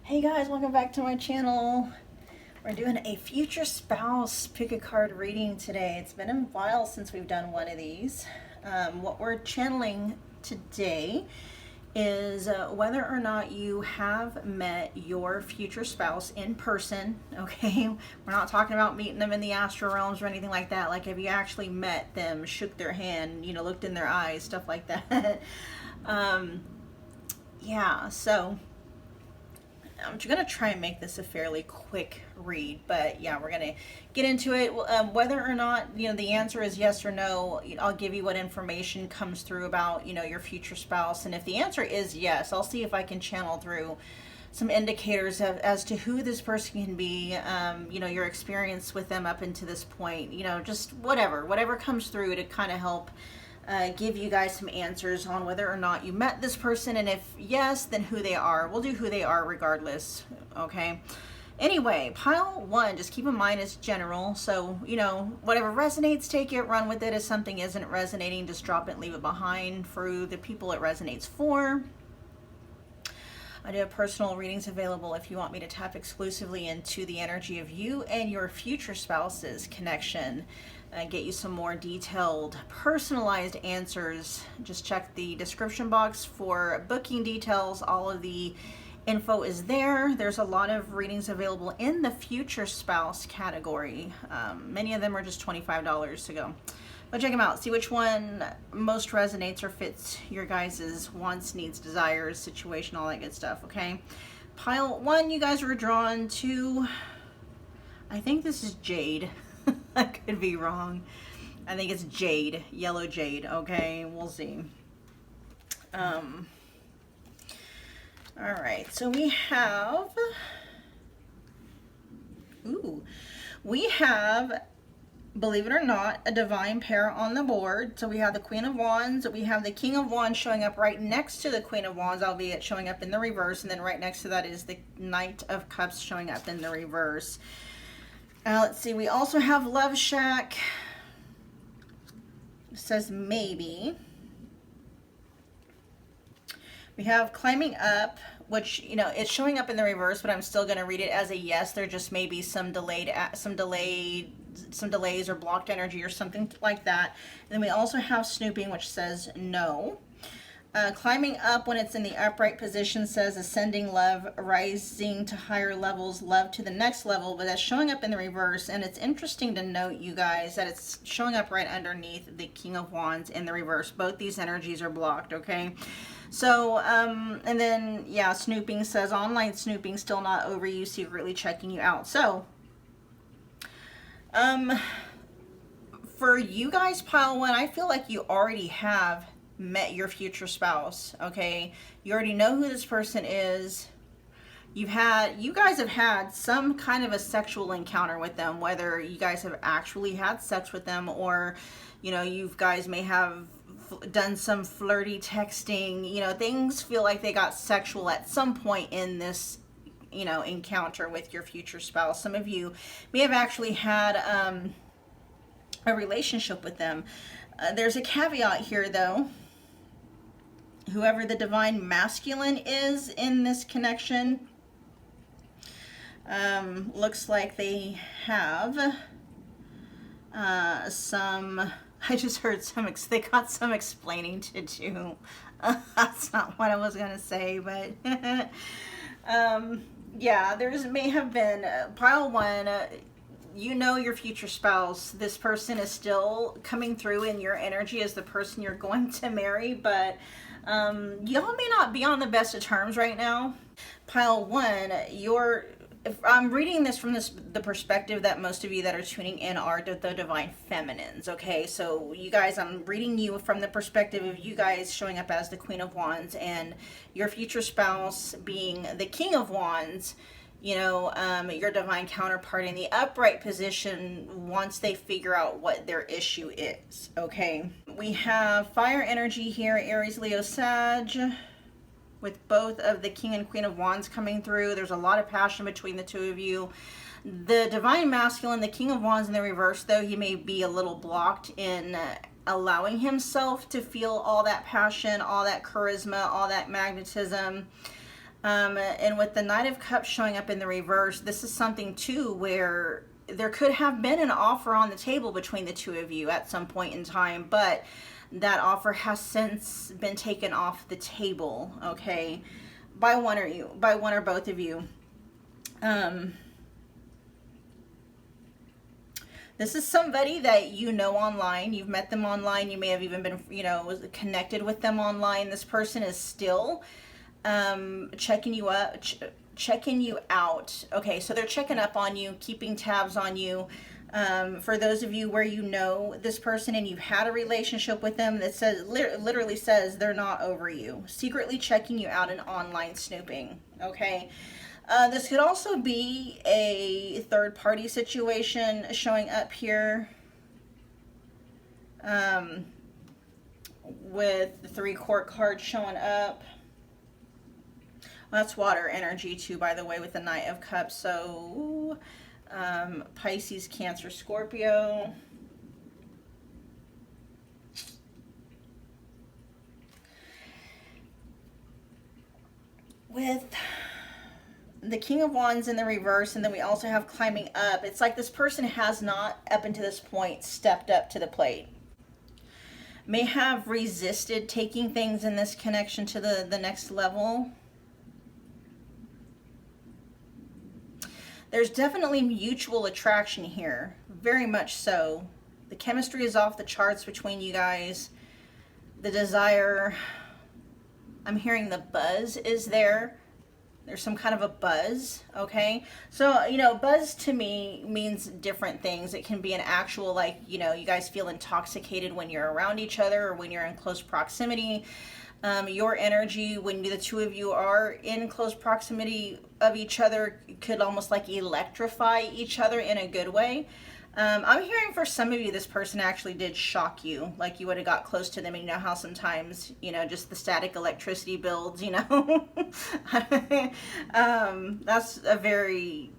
Hey guys, welcome back to my channel. We're doing a future spouse pick a card reading today. It's been a while since we've done one of these. What we're channeling today is whether or not you have met your future spouse in person. Okay, we're not talking about meeting them in the astral realms or anything like that. Like, have you actually met them, shook their hand, looked in their eyes, stuff like that. Yeah, so I'm going to try and make this a fairly quick read, but yeah, we're going to get into it. Whether or not, the answer is yes or no, I'll give you what information comes through about, your future spouse. And if the answer is yes, I'll see if I can channel through some indicators as to who this person can be, your experience with them up until this point, just whatever comes through to kind of help give you guys some answers on whether or not you met this person, and if yes, then who they are. We'll do who they are regardless, okay? Anyway, pile one, just keep in mind it's general, so whatever resonates, take it, run with it. If something isn't resonating, just drop it and leave it behind for the people it resonates for. I do have personal readings available if you want me to tap exclusively into the energy of you and your future spouse's connection. Get you some more detailed, personalized answers. Just check the description box for booking details. All of the info is there. There's a lot of readings available in the future spouse category. Many of them are just $25 to go. But check them out. See which one most resonates or fits your guys' wants, needs, desires, situation, all that good stuff, okay? Pile one, you guys were drawn to, I think this is Jade. I could be wrong. I think it's Jade, yellow Jade, okay? We'll see. All right, so we have, believe it or not, a divine pair on the board. So we have the Queen of Wands, we have the King of Wands showing up right next to the Queen of Wands, albeit showing up in the reverse, and then right next to that is the Knight of Cups showing up in the reverse. Let's see, we also have Love Shack. It says maybe. We have Climbing Up, which, it's showing up in the reverse, but I'm still going to read it as a yes. There just may be some delays or blocked energy or something like that. And then we also have Snooping, which says no. Climbing Up, when it's in the upright position, says ascending love, rising to higher levels, love to the next level, but that's showing up in the reverse. And it's interesting to note, you guys, that it's showing up right underneath the King of Wands in the reverse. Both these energies are blocked, okay? So, and then, yeah, Snooping says online snooping, still not over you, secretly checking you out. So, for you guys, pile one, I feel like you already have met your future spouse, okay? You already know who this person is. You guys have had some kind of a sexual encounter with them, whether you guys have actually had sex with them or, you guys may have done some flirty texting. Things feel like they got sexual at some point in this, encounter with your future spouse. Some of you may have actually had a relationship with them. There's a caveat here, though. Whoever the divine masculine is in this connection, looks like they have I just heard they got some explaining to do. That's not what I was going to say, but yeah, may have been pile one. Your future spouse. This person is still coming through in your energy as the person you're going to marry, but y'all may not be on the best of terms right now. Pile one, if I'm reading this from the perspective that most of you that are tuning in are the divine feminines, okay? So you guys, I'm reading you from the perspective of you guys showing up as the Queen of Wands and your future spouse being the King of Wands. Your divine counterpart in the upright position once they figure out what their issue is, okay? We have fire energy here, Aries, Leo, Sag, with both of the King and Queen of Wands coming through. There's a lot of passion between the two of you. The divine masculine, the King of Wands in the reverse, though, he may be a little blocked in allowing himself to feel all that passion, all that charisma, all that magnetism. And with the Knight of Cups showing up in the reverse, this is something too where there could have been an offer on the table between the two of you at some point in time, but that offer has since been taken off the table, okay, by one or both of you. This is somebody that you know online. You've met them online. You may have even been, connected with them online. This person is still checking you up, checking you out. Okay, so they're checking up on you, keeping tabs on you. For those of you where you know this person and you've had a relationship with them, that says literally says they're not over you. Secretly checking you out and online snooping. Okay. This could also be a third-party situation showing up here with the 3 court cards showing up. Well, that's water energy too, by the way, with the Knight of Cups. So Pisces, Cancer, Scorpio. With the King of Wands in the reverse, and then we also have climbing up. It's like this person has not, up until this point, stepped up to the plate. May have resisted taking things in this connection to the next level. There's definitely mutual attraction here, very much so. The chemistry is off the charts between you guys. The desire, I'm hearing the buzz is there. There's some kind of a buzz, okay? So, buzz to me means different things. It can be an actual, you guys feel intoxicated when you're around each other or when you're in close proximity. Your energy, when the two of you are in close proximity of each other, could almost electrify each other in a good way. I'm hearing for some of you, this person actually did shock you, like you would have got close to them. And you know how sometimes, just the static electricity builds, that's a very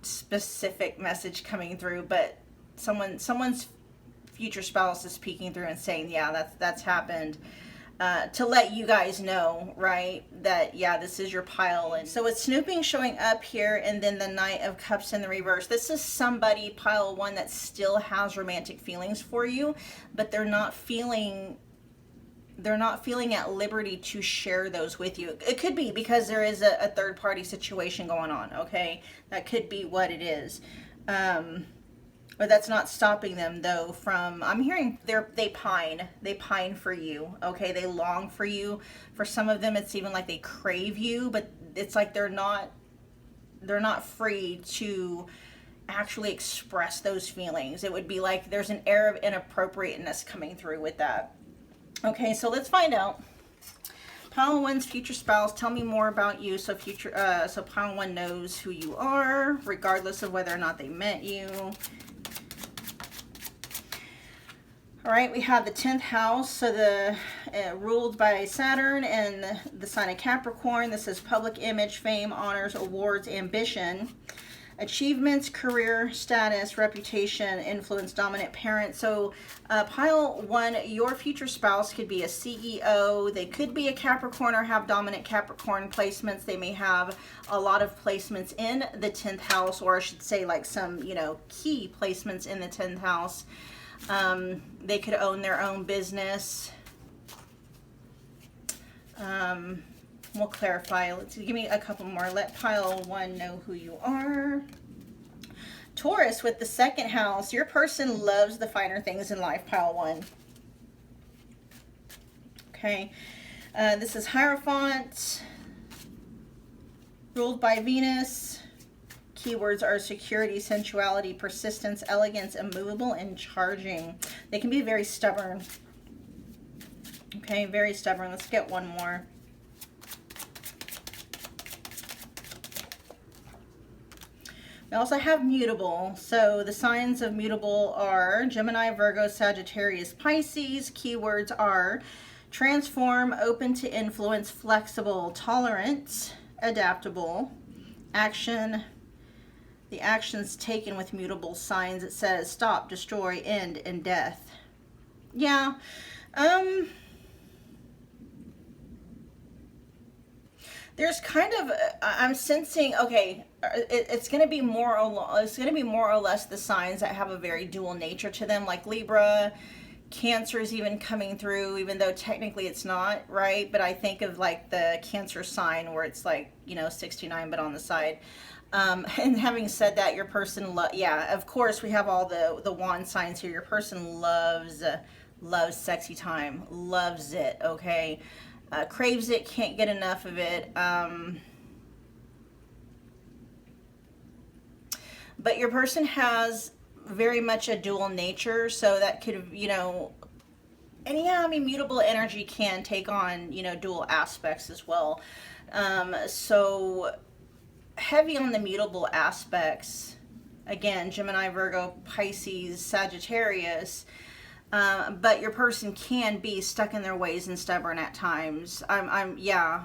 specific message coming through, but someone's future spouse is peeking through and saying, yeah, that's happened. To let you guys know, right, that, yeah, this is your pile. And so with snooping showing up here and then the Knight of Cups in the reverse, this is somebody, pile 1, that still has romantic feelings for you, but they're not feeling at liberty to share those with you. It could be because there is a third party situation going on, okay? That could be what it is. But that's not stopping them, though, from, I'm hearing they pine for you, okay? They long for you. For some of them, it's even like they crave you, but it's like they're not free to actually express those feelings. It would be like there's an air of inappropriateness coming through with that. Okay, so let's find out. Pile 1's future spouse, tell me more about you. So Pile 1 knows who you are, regardless of whether or not they met you. All right, we have the 10th house, so the ruled by Saturn and the sign of Capricorn. This is public image, fame, honors, awards, ambition, achievements, career, status, reputation, influence, dominant parent. So Pile 1, your future spouse could be a CEO. They could be a Capricorn or have dominant Capricorn placements. They may have a lot of placements in the 10th house, or I should say like some, key placements in the 10th house. They could own their own business. We'll clarify. Let's give me a couple more. Let Pile 1 know who you are. Taurus with the 2nd house. Your person loves the finer things in life, Pile 1. Okay. This is Hierophant, ruled by Venus. Keywords are security, sensuality, persistence, elegance, immovable, and charging. They can be very stubborn. Okay, very stubborn. Let's get one more. We also have mutable. So the signs of mutable are Gemini, Virgo, Sagittarius, Pisces. Keywords are transform, open to influence, flexible, tolerant, adaptable, action. The actions taken with mutable signs, it says stop, destroy, end, and death. Yeah. There's kind of, I'm sensing, okay, it's going to be more or less the signs that have a very dual nature to them, like Libra. Cancer is even coming through, even though technically it's not, right? But I think of like the Cancer sign where it's like, 69 but on the side. And having said that, your person, yeah, of course we have all the wand signs here. Your person loves sexy time, loves it, okay? Craves it, can't get enough of it. But your person has very much a dual nature, so that could, and yeah, I mean, mutable energy can take on, dual aspects as well. So heavy on the mutable aspects, again, Gemini, Virgo, Pisces, Sagittarius, but your person can be stuck in their ways and stubborn at times. Yeah.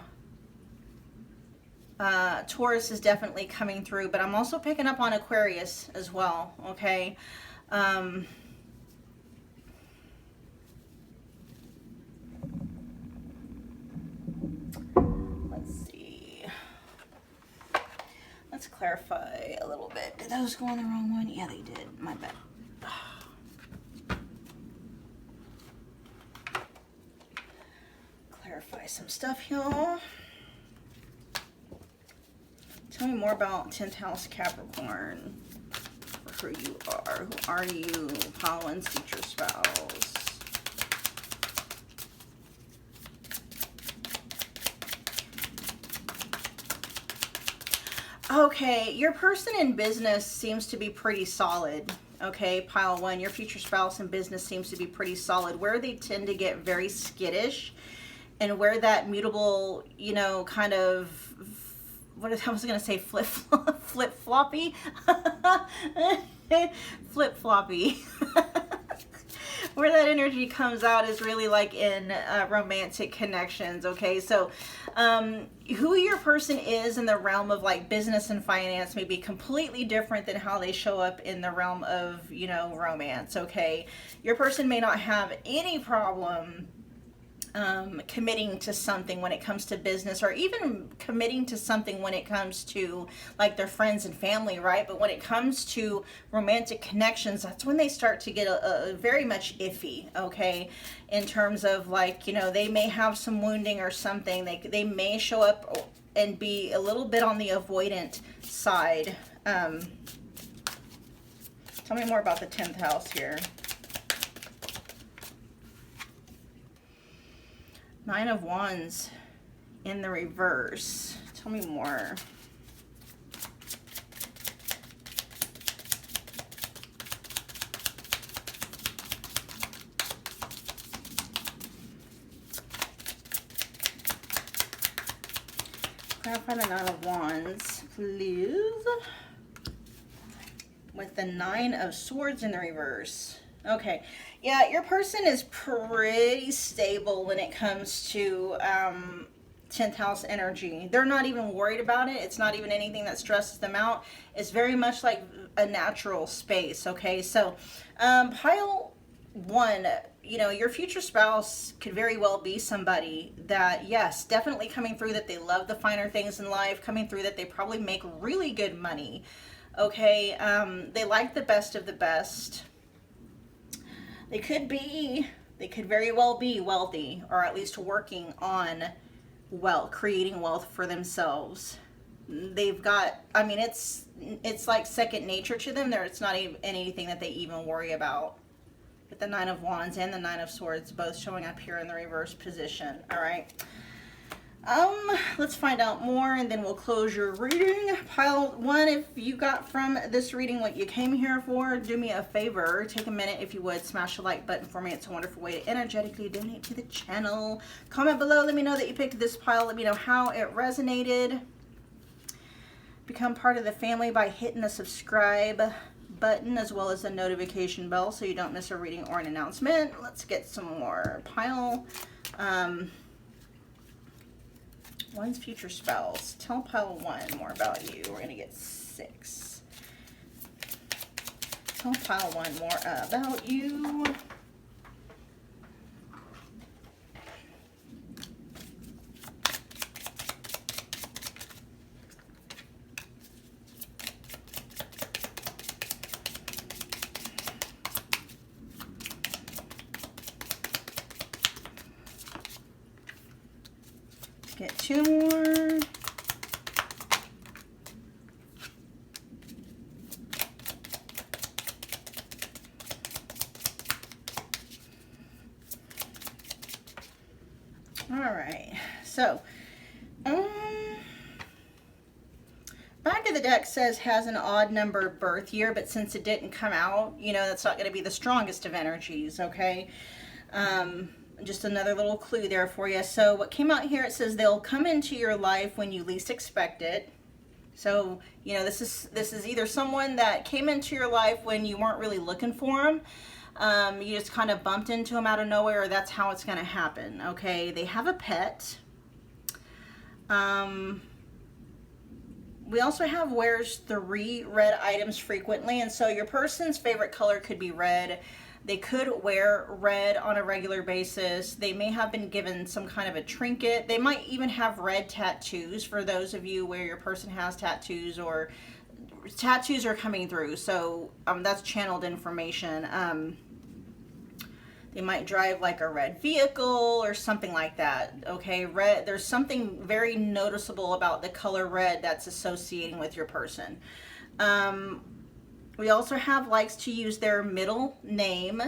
Taurus is definitely coming through, but I'm also picking up on Aquarius as well, okay? Let's see. Let's clarify a little bit. Did those go on the wrong one? Yeah, they did. My bad. Clarify some stuff, y'all. Tell me more about 10th house Capricorn, for who you are. Who are you? Pile one's future spouse. Okay, your person in business seems to be pretty solid. Okay, pile one, your future spouse in business seems to be pretty solid. Where they tend to get very skittish and where that mutable, kind of, I was going to say flip-floppy. Flip-floppy. Where that energy comes out is really like in romantic connections, okay? So who your person is in the realm of like business and finance may be completely different than how they show up in the realm of, romance, okay? Your person may not have any problem committing to something when it comes to business, or even committing to something when it comes to like their friends and family, right? But when it comes to romantic connections, that's when they start to get a very much iffy, okay? In terms of like, they may have some wounding or something. They may show up and be a little bit on the avoidant side. Tell me more about the 10th house here. 9 of Wands in the reverse. Tell me more. Clarify the 9 of Wands, please. With the 9 of Swords in the reverse. Okay, yeah, your person is pretty stable when it comes to 10th house energy. They're not even worried about it. It's not even anything that stresses them out. It's very much like a natural space, okay? So, pile one, your future spouse could very well be somebody that, yes, definitely coming through that they love the finer things in life, coming through that they probably make really good money, okay? They like the best of the best. They could very well be wealthy, or at least working on wealth, creating wealth for themselves. They've got, I mean, it's like second nature to them. It's not even anything that they even worry about. With the 9 of Wands and the 9 of Swords both showing up here in the reverse position. All right. Let's find out more and then we'll close your reading. Pile one, if you got from this reading what you came here for, do me a favor. Take a minute, if you would, smash the like button for me. It's a wonderful way to energetically donate to the channel. Comment below, let me know that you picked this pile. Let me know how it resonated. Become part of the family by hitting the subscribe button as well as the notification bell so you don't miss a reading or an announcement. Let's get some more. Pile one's future spouse. Tell pile one more about you. We're going to get 6. Tell pile one more about you. 2 more. All right, so back of the deck says has an odd number birth year, but since it didn't come out, you know, that's not going to be the strongest of energies, okay? Just another little clue there for you. So what came out here, it says they'll come into your life when you least expect it. So, you know, this is either someone that came into your life when you weren't really looking for them. You just kind of bumped into them out of nowhere, or that's how it's going to happen, okay? They have a pet. We also have wears 3 red items frequently, and so your person's favorite color could be red. They could wear red on a regular basis. They may have been given some kind of a trinket. They might even have red tattoos for those of you where your person has tattoos, or tattoos are coming through. So that's channeled information. They might drive like a red vehicle or something like that. Okay, red, there's something very noticeable about the color red that's associating with your person. We also have likes to use their middle name.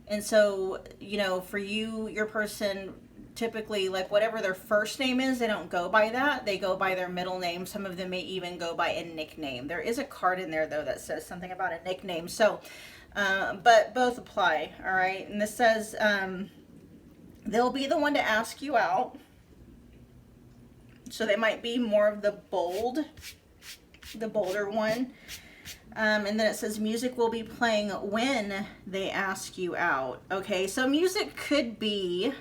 And so, you know, for you, your person, typically, like whatever their first name is, they don't go by that. They go by their middle name. Some of them may even go by a nickname. There is a card in there, though, that says something about a nickname. So, but both apply, all right? And this says they'll be the one to ask you out. So they might be more of the bolder one. And then it says music will be playing when they ask you out. Okay, so music could be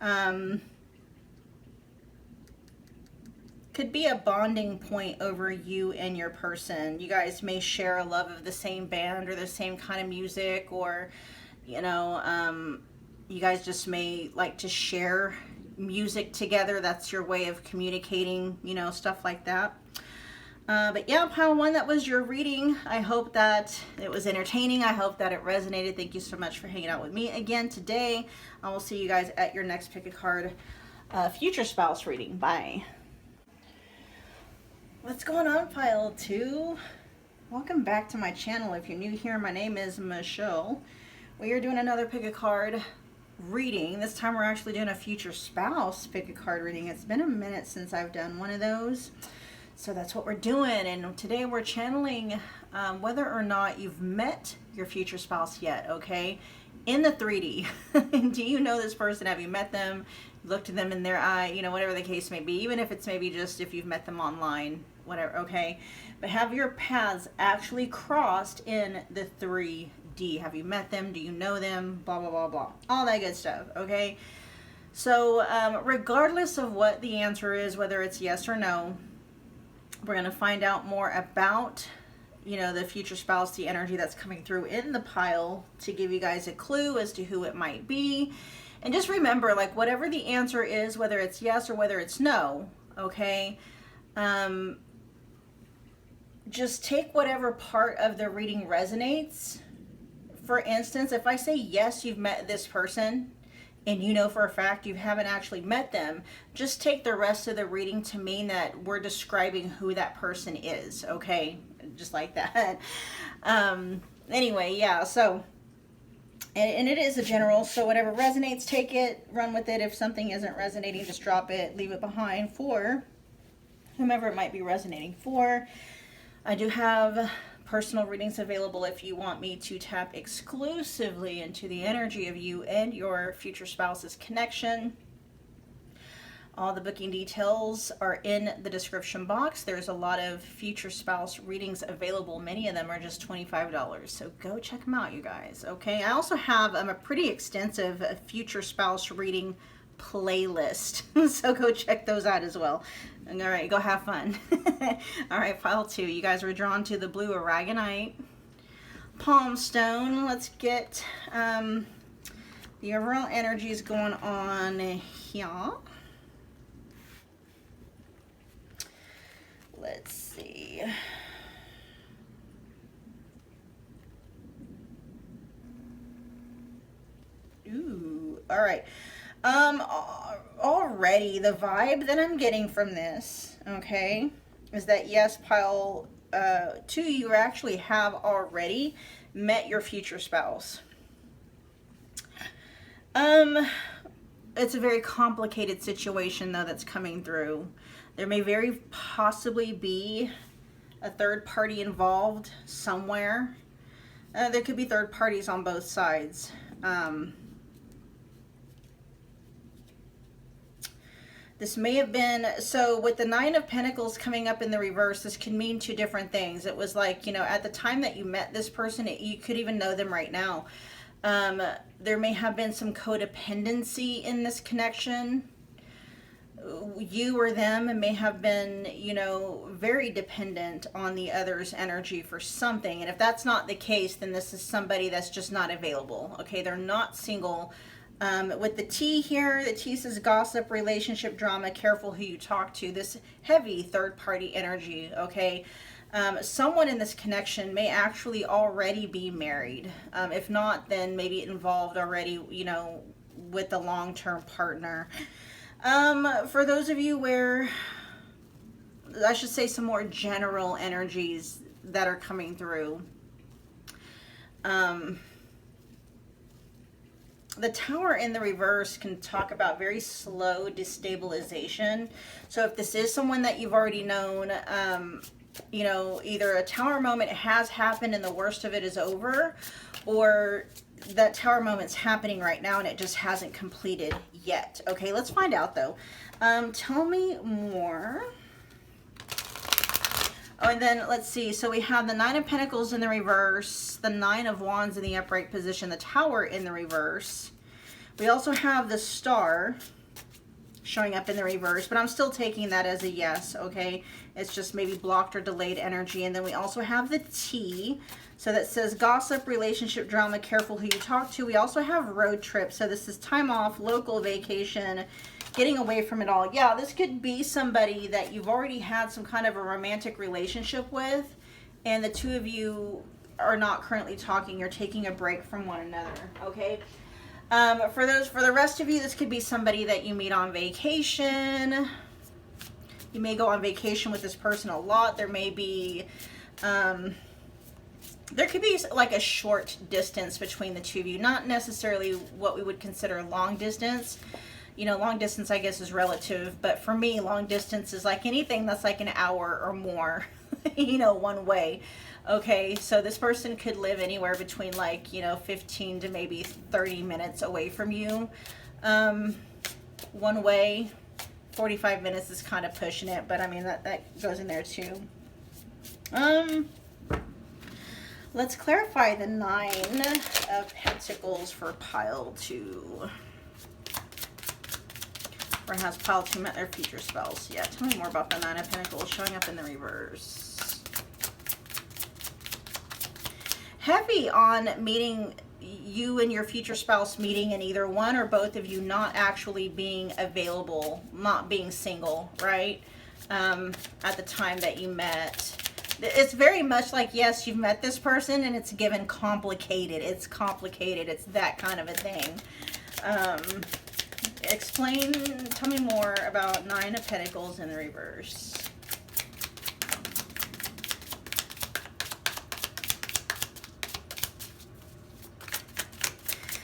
a bonding point over you and your person. You guys may share a love of the same band or the same kind of music, or, you know, you guys just may like to share music together. That's your way of communicating, you know, stuff like that. But yeah, pile 1, that was your reading. I hope that it was entertaining. I hope that it resonated. Thank you so much for hanging out with me again today. I will see you guys at your next pick a card future spouse reading. Bye. What's going on, pile 2? Welcome back to my channel. If you're new here, my name is Michelle. We are doing another pick a card reading. This time we're actually doing a future spouse pick a card reading. It's been a minute since I've done one of those. So that's what we're doing, and today we're channeling whether or not you've met your future spouse yet, okay? In the 3D. Do you know this person? Have you met them? Looked at them in their eye, you know, whatever the case may be, even if it's maybe just if you've met them online, whatever, okay? But have your paths actually crossed in the 3D? Have you met them? Do you know them? Blah, blah, blah, blah. All that good stuff, okay? So regardless of what the answer is, whether it's yes or no, we're going to find out more about, you know, the future spouse, the energy that's coming through in the pile, to give you guys a clue as to who it might be. And just remember, like, whatever the answer is, whether it's yes or whether it's no, okay, just take whatever part of the reading resonates. For instance, if I say yes, you've met this person, and you know for a fact you haven't actually met them, just take the rest of the reading to mean that we're describing who that person is, okay? Just like that. Anyway, yeah, so, and it is a general, so whatever resonates, take it, run with it. If something isn't resonating, just drop it, leave it behind for whomever it might be resonating for. I do have personal readings available if you want me to tap exclusively into the energy of you and your future spouse's connection. All the booking details are in the description box. There's a lot of future spouse readings available. Many of them are just $25. So go check them out, you guys. Okay. I also have a pretty extensive future spouse reading playlist. So go check those out as well. And all right, go have fun. All right, pile 2. You guys were drawn to the blue Aragonite, Palm Stone. Let's get the overall energies going on here. Let's see. Ooh, all right. already the vibe that I'm getting from this, okay, is that yes, pile 2, you actually have already met your future spouse. It's a very complicated situation though that's coming through. There may very possibly be a third party involved somewhere. There could be third parties on both sides. This may have been, so with the 9 of Pentacles coming up in the reverse, this could mean 2 different things. It was like, you know, at the time that you met this person, you could even know them right now. There may have been some codependency in this connection. You or them may have been, you know, very dependent on the other's energy for something. And if that's not the case, then this is somebody that's just not available. Okay, they're not single. With the T here, the T says gossip, relationship drama, careful who you talk to. This heavy third-party energy, okay? Someone in this connection may actually already be married. If not, then maybe involved already, you know, with a long-term partner. For those of you where, I should say some more general energies that are coming through. The Tower in the reverse can talk about very slow destabilization. So if this is someone that you've already known, you know, either a Tower moment has happened and the worst of it is over, or that Tower moment's happening right now and it just hasn't completed yet. Okay, let's find out though. Tell me more. Oh, and then let's see. So we have the 9 of Pentacles in the reverse, the 9 of Wands in the upright position, the Tower in the reverse. We also have the Star showing up in the reverse, but I'm still taking that as a yes, okay? It's just maybe blocked or delayed energy. And then we also have the T. So that says gossip, relationship drama, careful who you talk to. We also have road trip. So this is time off, local vacation, getting away from it all. Yeah, this could be somebody that you've already had some kind of a romantic relationship with, and the two of you are not currently talking. You're taking a break from one another, okay? For the rest of you, this could be somebody that you meet on vacation. You may go on vacation with this person a lot. There may be, there could be like a short distance between the two of you. Not necessarily what we would consider long distance. You know, long distance, I guess, is relative. But for me, long distance is like anything that's like an hour or more, you know, one way. Okay, so this person could live anywhere between like, you know, 15 to maybe 30 minutes away from you. One way, 45 minutes is kind of pushing it, but I mean, that goes in there too. Let's clarify the 9 of Pentacles for pile 2. Or has pile 2 met their future spells? Yeah, tell me more about the 9 of Pentacles showing up in the reverse. Heavy on meeting, you and your future spouse meeting, and either one or both of you not actually being available, not being single, right? At the time that you met. It's very much like, yes, you've met this person and it's given complicated. It's complicated. It's that kind of a thing. Tell me more about 9 of Pentacles in the reverse.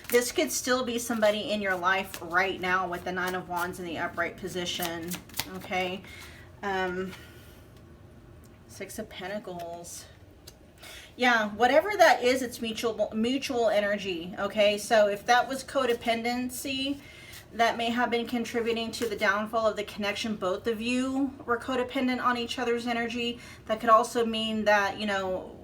This could still be somebody in your life right now with the 9 of Wands in the upright position, okay? 6 of Pentacles. Yeah, whatever that is, it's mutual energy, okay? So if that was codependency, that may have been contributing to the downfall of the connection. Both of you were codependent on each other's energy. That could also mean that, you know,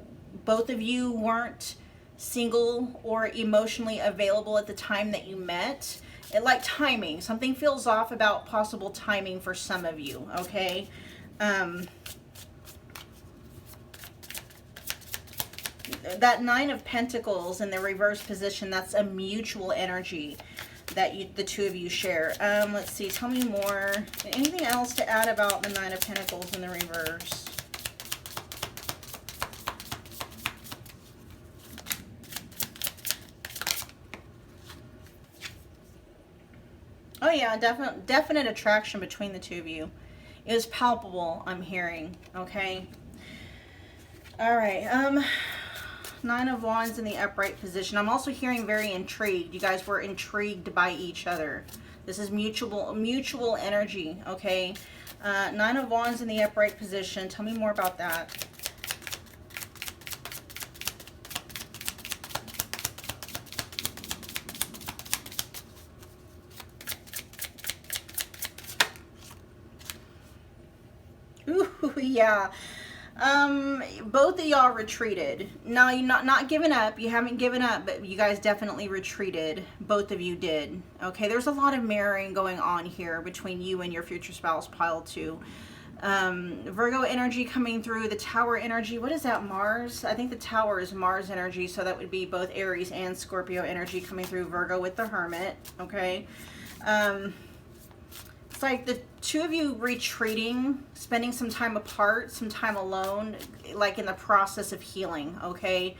both of you weren't single or emotionally available at the time that you met. Like timing. Something feels off about possible timing for some of you, okay? That 9 of Pentacles in the reverse position, that's a mutual energy that the two of you share. Let's see, tell me more. Anything else to add about the 9 of Pentacles in the reverse? Oh yeah, definite attraction between the two of you. It was palpable, I'm hearing, okay? All right, Nine of Wands in the upright position. I'm also hearing very intrigued. You guys were intrigued by each other. This is mutual energy, okay? Nine of Wands in the upright position. Tell me more about that. Ooh, yeah. Both of y'all retreated. Now, you're not giving up. You haven't given up, but you guys definitely retreated. Both of you did. Okay, there's a lot of mirroring going on here between you and your future spouse, pile 2. Virgo energy coming through, the Tower energy. What is that, Mars? I think the Tower is Mars energy, so that would be both Aries and Scorpio energy coming through Virgo with the Hermit, okay? It's like the two of you retreating, spending some time apart, some time alone, like in the process of healing, okay?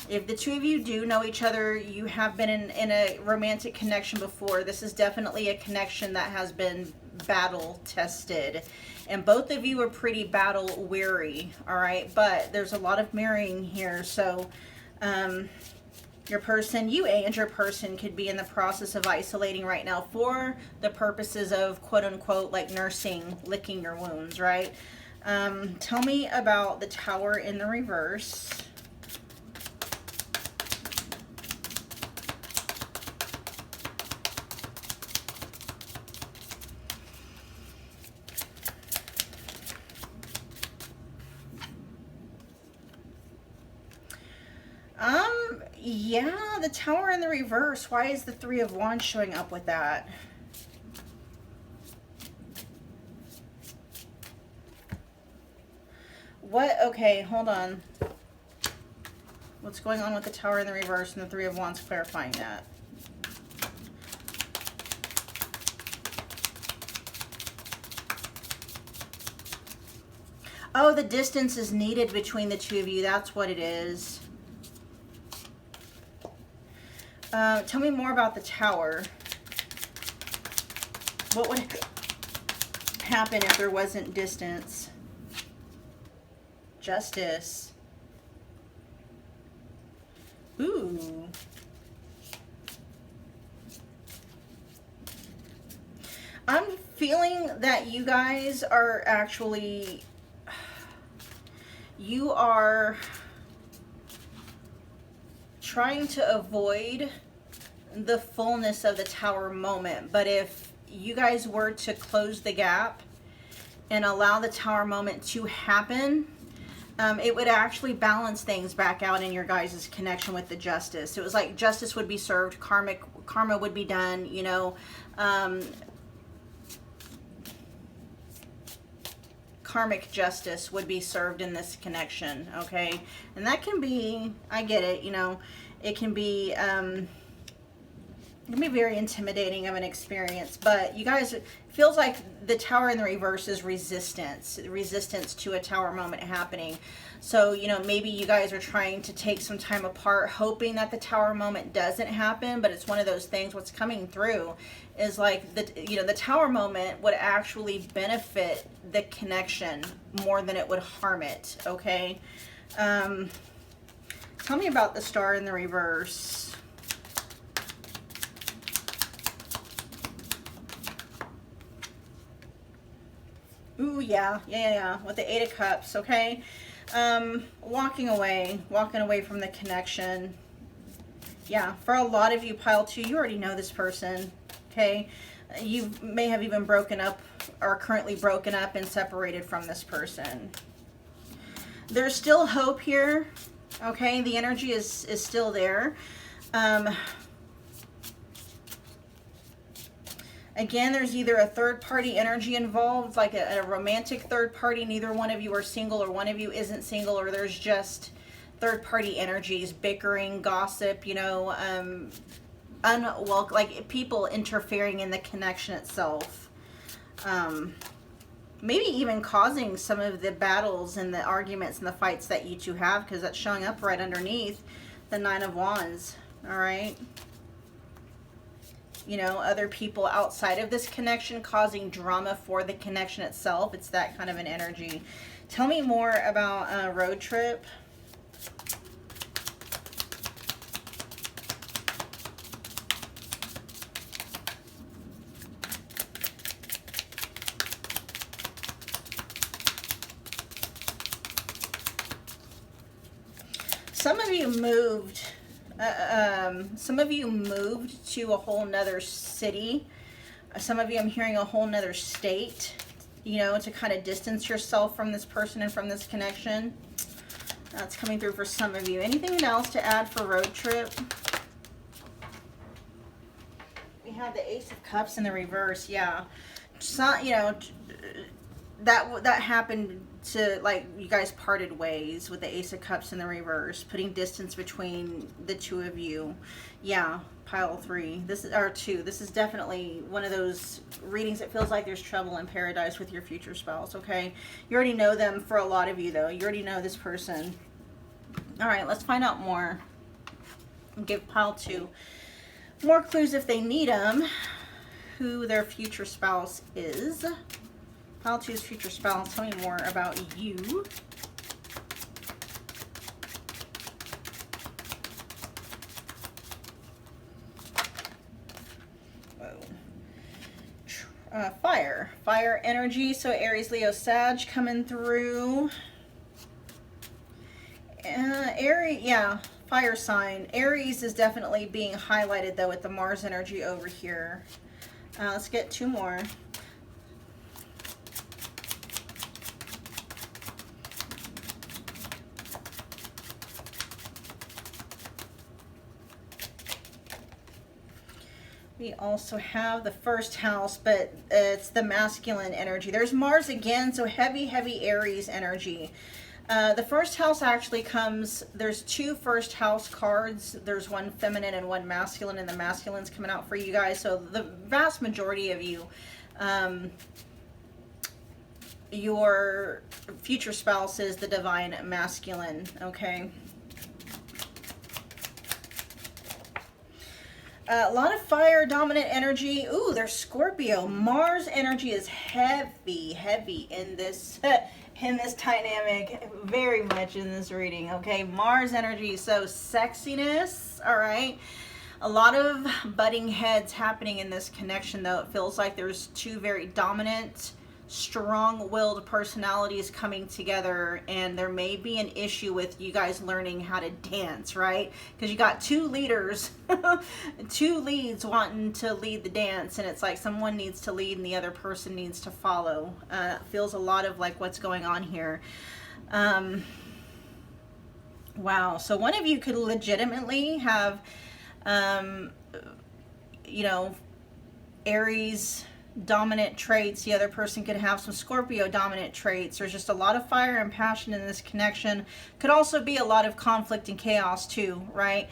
If the two of you do know each other, you have been in a romantic connection before, this is definitely a connection that has been battle tested. And both of you are pretty battle weary, all right? But there's a lot of mirroring here, so your person, you and your person could be in the process of isolating right now for the purposes of quote unquote like nursing, licking your wounds, right? Tell me about the Tower in the reverse. Yeah, the Tower in the reverse. Why is the Three of Wands showing up with that? What? Okay, hold on. What's going on with the Tower in the reverse and the Three of Wands clarifying that? Oh, the distance is needed between the two of you. That's what it is. Tell me more about the Tower. What would happen if there wasn't distance? Justice. Ooh. I'm feeling that you guys are actually, you are trying to avoid the fullness of the Tower moment. But if you guys were to close the gap and allow the Tower moment to happen, it would actually balance things back out in your guys' connection with the Justice. It was like justice would be served, karma would be done, you know. Karmic justice would be served in this connection, okay? And that can be, I get it, you know, it can be very intimidating of an experience, but you guys, it feels like the Tower in the reverse is resistance to a Tower moment happening. So, you know, maybe you guys are trying to take some time apart, hoping that the Tower moment doesn't happen, but it's one of those things, what's coming through is like, the Tower moment would actually benefit the connection more than it would harm it, okay? Tell me about the Star in the reverse. Ooh, yeah, with the Eight of Cups, okay? Walking away from the connection. Yeah, for a lot of you, pile 2, you already know this person, okay? You may have even broken up or currently broken up and separated from this person. There's still hope here, okay? The energy is still there. Again, there's either a third-party energy involved, like a romantic third party. Neither one of you are single, or one of you isn't single, or there's just third-party energies, bickering, gossip, you know, unwelcome, like people interfering in the connection itself. Maybe even causing some of the battles and the arguments and the fights that you two have, because that's showing up right underneath the Nine of Wands, all right? you know, other people outside of this connection causing drama for the connection itself. It's that kind of an energy. Tell me more about a road trip. Some of you moved. Some of you moved to a whole nother city. Some of you, I'm hearing a whole nother state, you know, to kind of distance yourself from this person and from this connection. That's coming through for some of you. Anything else to add for road trip? We have the Ace of Cups in the reverse. Yeah. So, you know, that happened to, like, you guys parted ways with the Ace of Cups in the reverse, putting distance between the two of you. Yeah, pile 3. This is, or 2. This is definitely one of those readings that feels like there's trouble in paradise with your future spouse, okay? You already know them for a lot of you, though. You already know this person. All right, let's find out more. Give pile 2 more clues if they need them, who their future spouse is. Pile 2's future spouse. Tell me more about you. Whoa. Fire energy. So Aries, Leo, Sag coming through. Aries, yeah, fire sign. Aries is definitely being highlighted though with the Mars energy over here. Let's get 2 more. We also have the first house, but it's the masculine energy. There's Mars again, so heavy, heavy Aries energy. The first house actually comes, there's 2 first house cards. There's one feminine and one masculine, and the masculine's coming out for you guys. So the vast majority of you, your future spouse is the divine masculine, okay? A lot of fire dominant energy. Ooh, there's Scorpio. Mars energy is heavy, heavy in this dynamic, very much in this reading, okay? Mars energy, so sexiness, all right? A lot of butting heads happening in this connection, though. It feels like there's 2 very dominant, strong-willed personalities coming together, and there may be an issue with you guys learning how to dance, right? Because you got 2 leaders, 2 leads wanting to lead the dance, and it's like someone needs to lead and the other person needs to follow. Feels a lot of like what's going on here. Wow, so one of you could legitimately have, you know, Aries dominant traits. The other person could have some Scorpio dominant traits. There's just a lot of fire and passion in this connection. Could also be a lot of conflict and chaos too, right?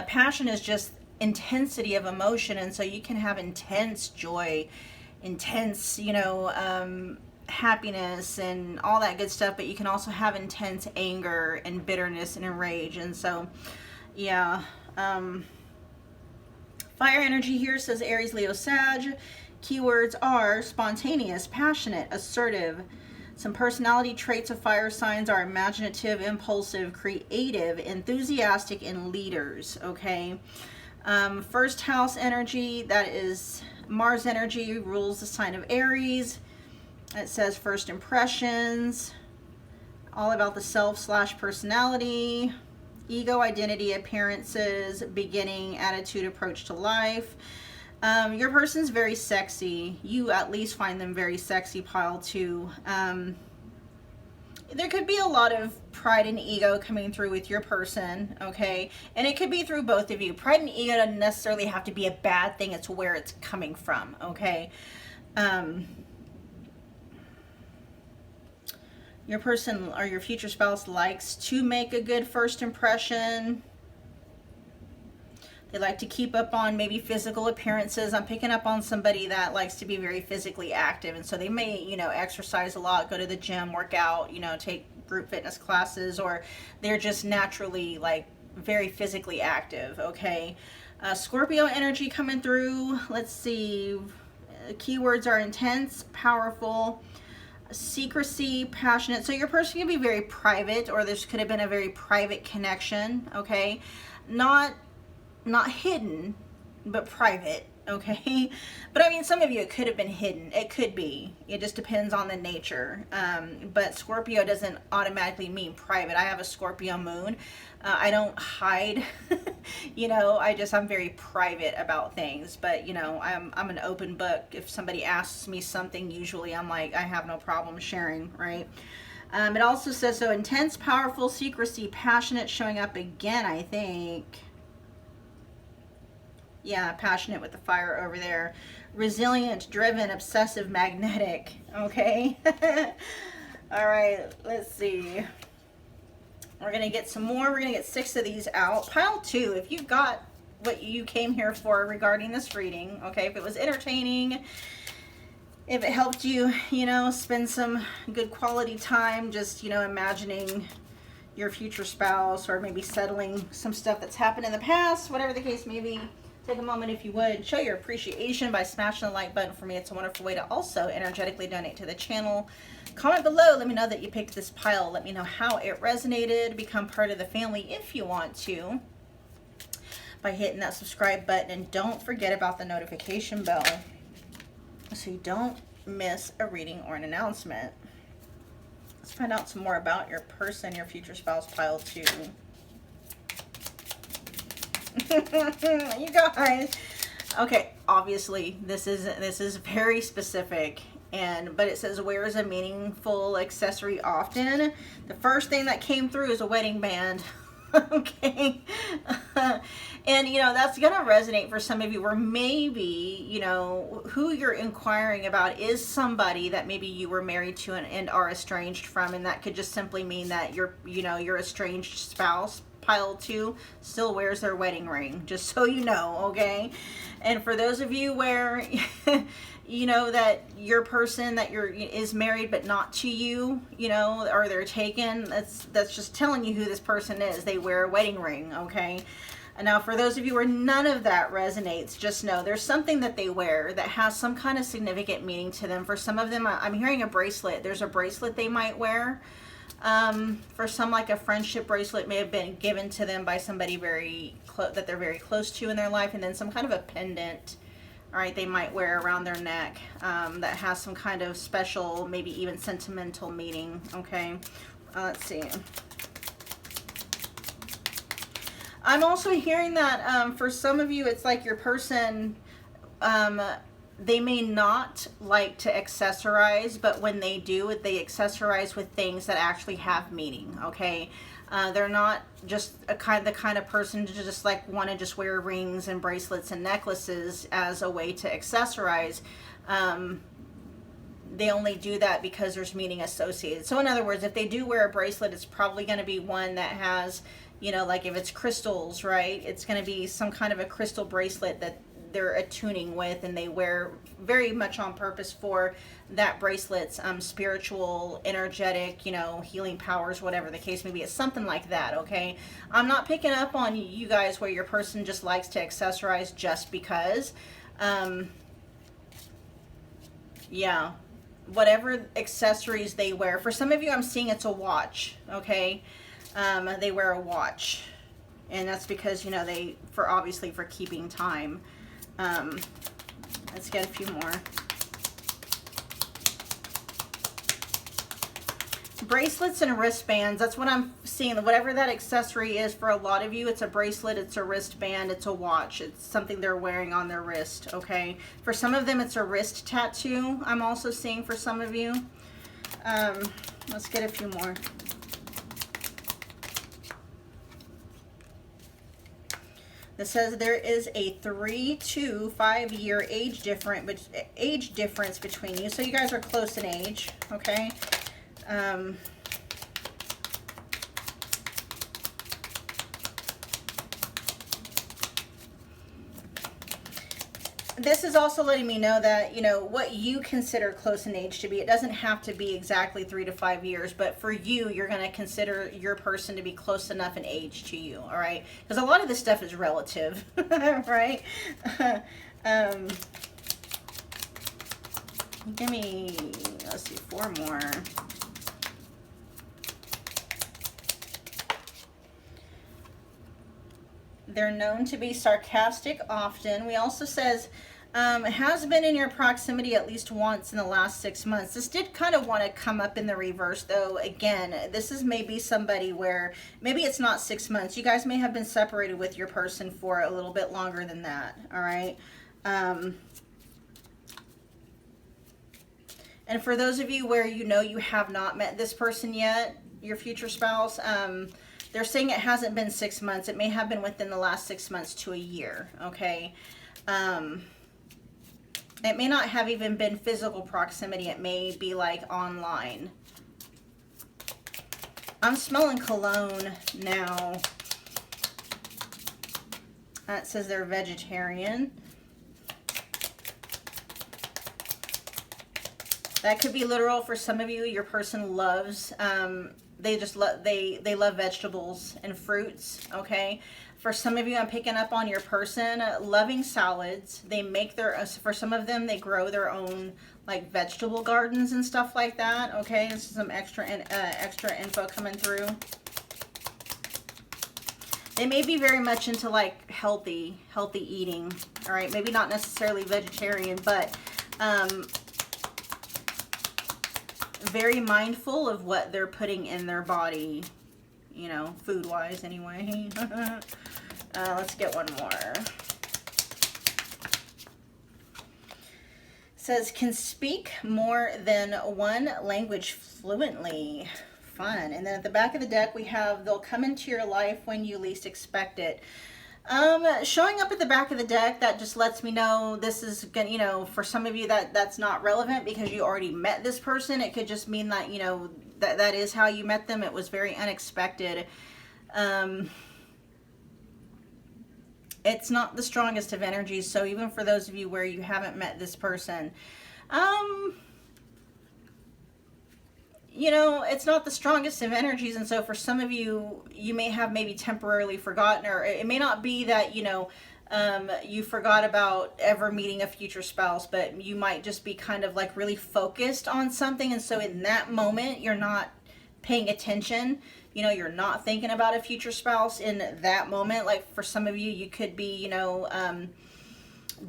Passion is just intensity of emotion, and so you can have intense joy, intense, you know, happiness and all that good stuff, but you can also have intense anger and bitterness and rage. And so, yeah, fire energy here says Aries, Leo, Sag. Keywords are spontaneous, passionate, assertive. Some personality traits of fire signs are imaginative, impulsive, creative, enthusiastic, and leaders, okay? First house energy, that is Mars energy, rules the sign of Aries. It says first impressions, all about the self/personality, ego, identity, appearances, beginning, attitude, approach to life. Your person's very sexy. You at least find them very sexy, pile 2. There could be a lot of pride and ego coming through with your person, okay? And it could be through both of you. Pride and ego doesn't necessarily have to be a bad thing. It's where it's coming from, okay? Your person or your future spouse likes to make a good first impression. They like to keep up on maybe physical appearances. I'm picking up on somebody that likes to be very physically active. And so they may, you know, exercise a lot, go to the gym, work out, you know, take group fitness classes, or they're just naturally like very physically active, okay? Scorpio energy coming through. Let's see. Keywords are intense, powerful, secrecy, passionate. So your person can be very private, or this could have been a very private connection, okay? Not hidden, but private, okay? But I mean, some of you, it could have been hidden. It could be. It just depends on the nature. But Scorpio doesn't automatically mean private. I have a Scorpio moon. I don't hide, you know, I'm very private about things, but you know, I'm an open book. If somebody asks me something, usually I'm like, I have no problem sharing, right? It also says, so intense, powerful, secrecy, passionate, showing up again, I think. Yeah, passionate with the fire over there. Resilient, driven, obsessive, magnetic. Okay. All right, let's see. We're going to get some more. We're going to get 6 of these out. Pile 2, if you got what you came here for regarding this reading, okay, if it was entertaining, if it helped you, you know, spend some good quality time just, you know, imagining your future spouse, or maybe settling some stuff that's happened in the past, whatever the case may be, take a moment, if you would, show your appreciation by smashing the like button for me. It's a wonderful way to also energetically donate to the channel. Comment below, let me know that you picked this pile. Let me know how it resonated. Become part of the family if you want to by hitting that subscribe button, and don't forget about the notification bell so you don't miss a reading or an announcement. Let's find out some more about your person, your future spouse, pile 2. You guys, okay, obviously this is very specific, but it says wears a meaningful accessory often. The first thing that came through is a wedding band. Okay. And you know, that's gonna resonate for some of you, where maybe, you know, who you're inquiring about is somebody that maybe you were married to and are estranged from, and that could just simply mean that your estranged spouse, pile 2, still wears their wedding ring, just so you know, okay? And for those of you where you know that your person that is married but not to you, you know, or they're taken, that's just telling you who this person is. They wear a wedding ring, okay? And now for those of you where none of that resonates, just know there's something that they wear that has some kind of significant meaning to them. For some of them, I'm hearing a bracelet. There's a bracelet they might wear. For some, like a friendship bracelet may have been given to them by somebody very close, that they're very close to in their life, and then some kind of a pendant, all right, they might wear around their neck, that has some kind of special, maybe even sentimental meaning, okay? Let's see. I'm also hearing that for some of you, it's like your person, they may not like to accessorize, but when they do, they accessorize with things that actually have meaning, okay? They're not just the kind of person to just like want to just wear rings and bracelets and necklaces as a way to accessorize. They only do that because there's meaning associated. So in other words, if they do wear a bracelet, it's probably going to be one that has, you know, like if it's crystals, right? It's going to be some kind of a crystal bracelet that they're attuning with, and they wear very much on purpose for that bracelet's spiritual, energetic, you know, healing powers, whatever the case may be. It's something like that, okay? I'm not picking up on you guys where your person just likes to accessorize just because. Yeah, whatever accessories they wear. For some of you, I'm seeing it's a watch, okay? They wear a watch, and that's because, you know, obviously for keeping time. Let's get a few more. Bracelets and wristbands, that's what I'm seeing. Whatever that accessory is, for a lot of you, it's a bracelet, it's a wristband, it's a watch. It's something they're wearing on their wrist, okay? For some of them, it's a wrist tattoo. I'm also seeing for some of you. Let's get a few more. This says there is a 3 to 5 year age difference between you. So you guys are close in age, okay? This is also letting me know that, you know, what you consider close in age to be, it doesn't have to be exactly 3 to 5 years, but for you, you're going to consider your person to be close enough in age to you, all right? Because a lot of this stuff is relative, right? um, Give me, let's see, 4 more. They're known to be sarcastic often. We also says, has been in your proximity at least once in the last 6 months. This did kind of want to come up in the reverse, though. Again, this is maybe somebody where maybe it's not 6 months. You guys may have been separated with your person for a little bit longer than that, all right? And for those of you where you know you have not met this person yet, your future spouse, they're saying it hasn't been 6 months. It may have been within the last 6 months to a year, okay? It may not have even been physical proximity. It may be like online. I'm smelling cologne now. That says they're vegetarian. That could be literal for some of you. Your person loves, they love vegetables and fruits, okay? For some of you, I'm picking up on your person loving salads. They make their, for some of them, they grow their own like vegetable gardens and stuff like that, okay? This is some extra info coming through. They may be very much into like healthy eating, all right? Maybe not necessarily vegetarian, but very mindful of what they're putting in their body, you know, food-wise anyway. Let's get one more. It says, can speak more than one language fluently. Fun. And then at the back of the deck, we have, they'll come into your life when you least expect it. Showing up at the back of the deck, that just lets me know this is gonna, you know, for some of you that's not relevant because you already met this person. It could just mean that, you know, that is how you met them. It was very unexpected. It's not the strongest of energies. So even for those of you where you haven't met this person, you know, it's not the strongest of energies. And so for some of you, you may have maybe temporarily forgotten, or it may not be that, you know, you forgot about ever meeting a future spouse, but you might just be kind of like really focused on something. And so in that moment, you're not paying attention. You know, you're not thinking about a future spouse in that moment. Like for some of you, you could be, you know,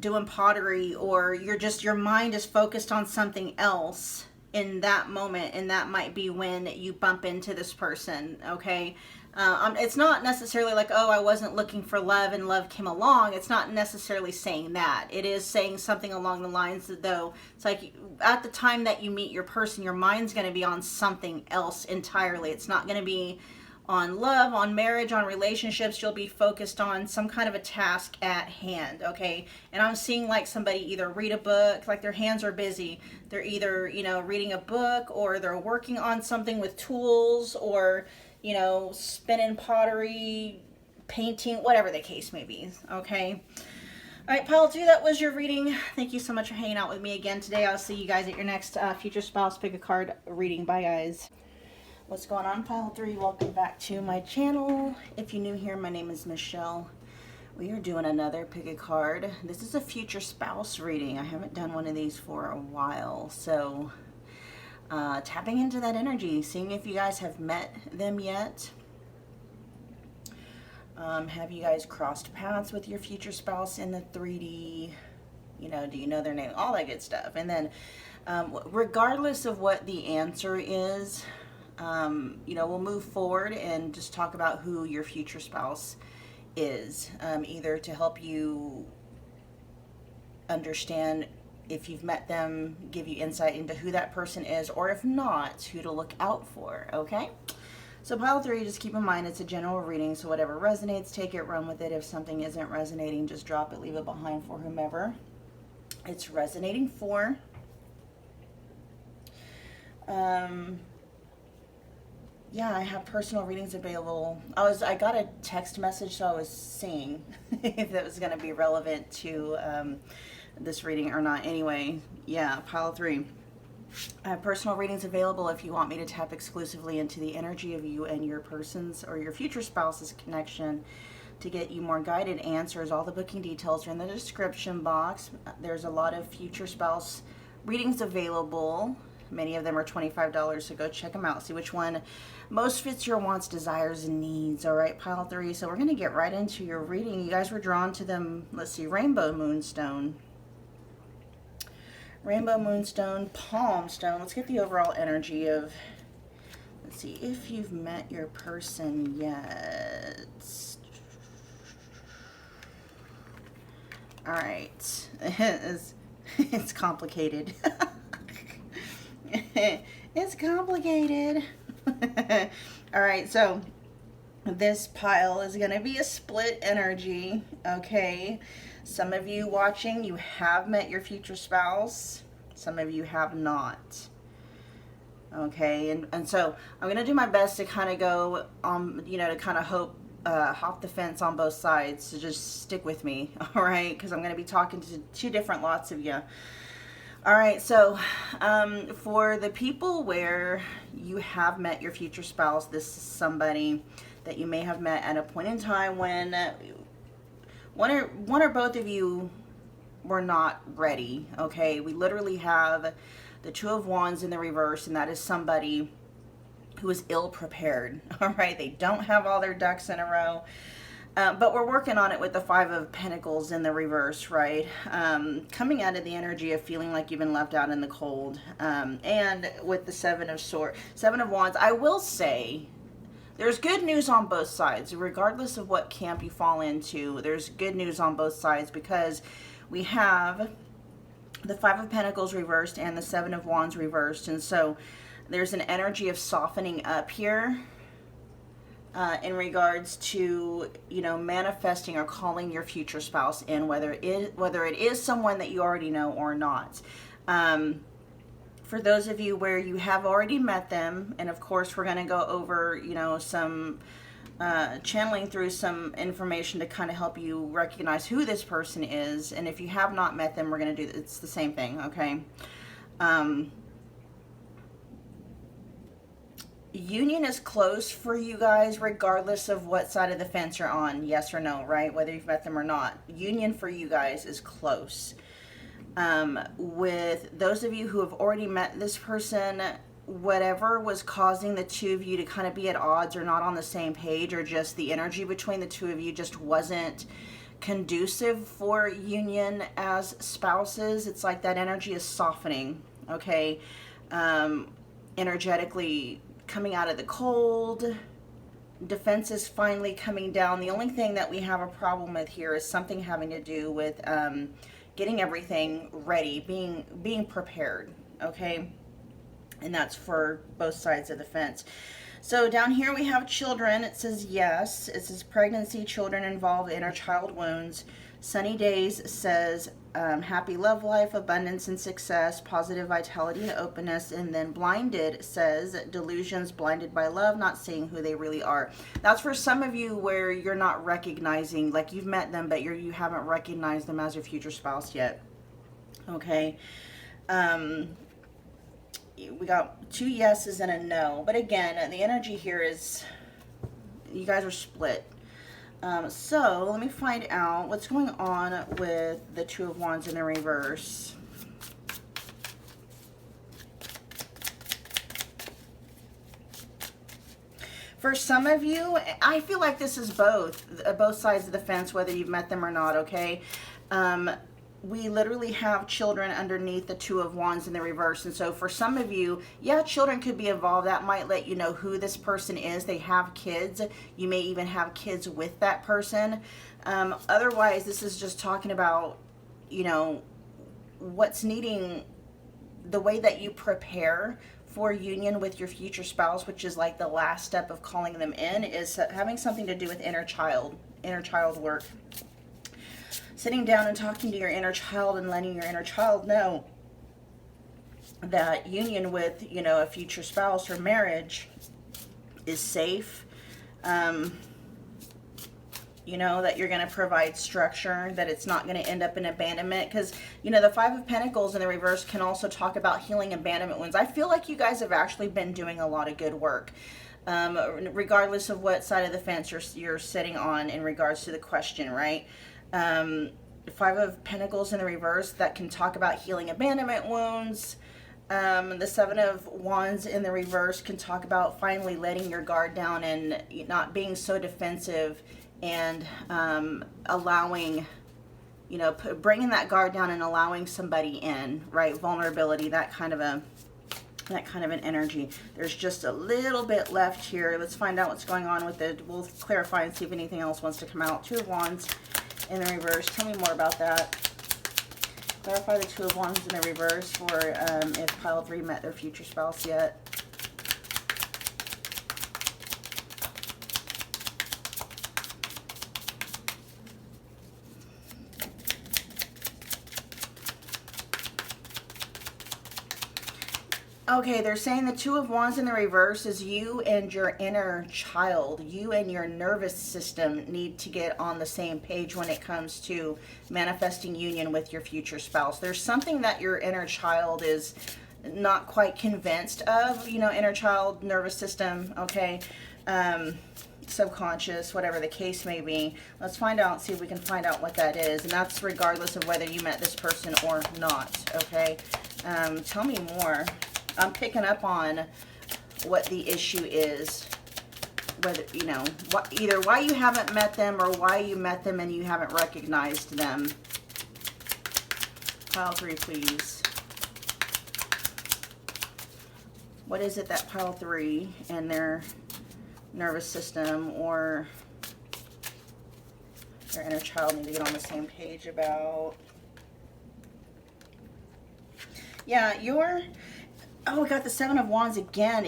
doing pottery, or your mind is focused on something else in that moment, and that might be when you bump into this person, okay? It's not necessarily like, oh, I wasn't looking for love and love came along. It's not necessarily saying that. It is saying something along the lines that, though, it's like at the time that you meet your person, your mind's going to be on something else entirely. It's not going to be on love, on marriage, on relationships. You'll be focused on some kind of a task at hand, okay? And I'm seeing like somebody either read a book, like their hands are busy. They're either, you know, reading a book, or they're working on something with tools, or, you know, spinning pottery, painting, whatever the case may be, okay? All right, pile 2, that was your reading. Thank you so much for hanging out with me again today. I'll see you guys at your next future spouse pick a card reading. Bye, guys. What's going on, pile 3? Welcome back to my channel. If you're new here, my name is Michelle. We are doing another pick a card. This is a future spouse reading. I haven't done one of these for a while, so tapping into that energy, seeing if you guys have met them yet. Have you guys crossed paths with your future spouse in the 3D? You know, do you know their name? All that good stuff. And then regardless of what the answer is, you know, we'll move forward and just talk about who your future spouse is, either to help you understand if you've met them, give you insight into who that person is, or if not, who to look out for, okay? So pile 3, just keep in mind it's a general reading, so whatever resonates, take it, run with it. If something isn't resonating, just drop it, leave it behind for whomever it's resonating for. Yeah, I have personal readings available. I got a text message, so I was seeing if that was going to be relevant to this reading or not. Anyway, yeah, pile 3. I have personal readings available if you want me to tap exclusively into the energy of you and your person's or your future spouse's connection to get you more guided answers. All the booking details are in the description box. There's a lot of future spouse readings available. Many of them are $25, so go check them out. See which one most fits your wants, desires, and needs. All right, pile 3. So we're going to get right into your reading. You guys were drawn to them. Let's see, Rainbow Moonstone. Rainbow Moonstone, Palm Stone. Let's get the overall energy of, let's see, if you've met your person yet. All right. It's complicated. It's complicated. All right, so this pile is going to be a split energy, okay? Some of you watching, you have met your future spouse. Some of you have not. Okay, and so I'm going to do my best to kind of go, to kind of hop the fence on both sides. So just stick with me, all right? Because I'm going to be talking to 2 different lots of you. All right, so for the people where you have met your future spouse, this is somebody that you may have met at a point in time when one or both of you were not ready, okay? We literally have the 2 of Wands in the reverse, and that is somebody who is ill-prepared, all right? They don't have all their ducks in a row. But we're working on it with the 5 of Pentacles in the reverse, right? Coming out of the energy of feeling like you've been left out in the cold. And with the 7 of Wands, I will say there's good news on both sides. Regardless of what camp you fall into, there's good news on both sides because we have the 5 of Pentacles reversed and the 7 of Wands reversed. And so there's an energy of softening up here. In regards to, manifesting or calling your future spouse in, whether it is someone that you already know or not. For those of you where you have already met them, and of course we're going to go over, some channeling through some information to kind of help you recognize who this person is. And if you have not met them, we're going to do, it's the same thing, okay? Union is close for you guys regardless of what side of the fence you're on, yes or no, right? Whether you've met them or not. Union for you guys is close. With those of you who have already met this person, whatever was causing the 2 of you to kind of be at odds or not on the same page, or just the energy between the 2 of you just wasn't conducive for union as spouses, it's like that energy is softening, okay? Energetically coming out of the cold, defense is finally coming down. The only thing that we have a problem with here is something having to do with getting everything ready, being prepared, okay? And that's for both sides of the fence. So down here we have children. It says yes. It says pregnancy, children involved, inner child wounds. Sunny days says happy love life, abundance and success, positive vitality and openness. And then blinded says delusions, blinded by love, not seeing who they really are. That's for some of you where you're not recognizing, like you've met them, but you haven't recognized them as your future spouse yet. Okay. We got 2 yeses and a no. But again, the energy here is you guys are split. So let me find out what's going on with the 2 of Wands in the reverse. For some of you, I feel like this is both sides of the fence, whether you've met them or not, okay? We literally have children underneath the 2 of Wands in the reverse. And so for some of you, yeah, children could be involved. That might let you know who this person is. They have kids. You may even have kids with that person. Otherwise, this is just talking about, what's needing, the way that you prepare for union with your future spouse, which is like the last step of calling them in, is having something to do with inner child work. Sitting down and talking to your inner child and letting your inner child know that union with, a future spouse or marriage is safe. you know, that you're going to provide structure, that it's not going to end up in abandonment. Because, you know, the Five of Pentacles in the reverse can also talk about healing abandonment wounds. I feel like you guys have actually been doing a lot of good work, regardless of what side of the fence you're sitting on in regards to the question, right? Five of Pentacles in the reverse, that can talk about healing abandonment wounds. The Seven of Wands in the reverse can talk about finally letting your guard down and not being so defensive, and allowing, you know, bringing that guard down and allowing somebody in, right? Vulnerability, that kind of an energy. There's just a little bit left here. Let's find out what's going on with it. We'll clarify and see if anything else wants to come out. Two of Wands in the reverse. Tell me more about that. Clarify the Two of Wands in the reverse for if pile 3 met their future spouse yet. Okay, they're saying the Two of Wands in the reverse is you and your inner child. You and your nervous system need to get on the same page when it comes to manifesting union with your future spouse. There's something that your inner child is not quite convinced of, you know, inner child, nervous system, okay, subconscious, whatever the case may be. Let's find out, see if we can find out what that is. And that's regardless of whether you met this person or not, okay? Tell me more. I'm picking up on what the issue is, whether, you know, either why you haven't met them or why you met them and you haven't recognized them. Pile 3, please. What is it that pile 3 and their nervous system or their inner child need to get on the same page about? Yeah, oh, we got the Seven of Wands again.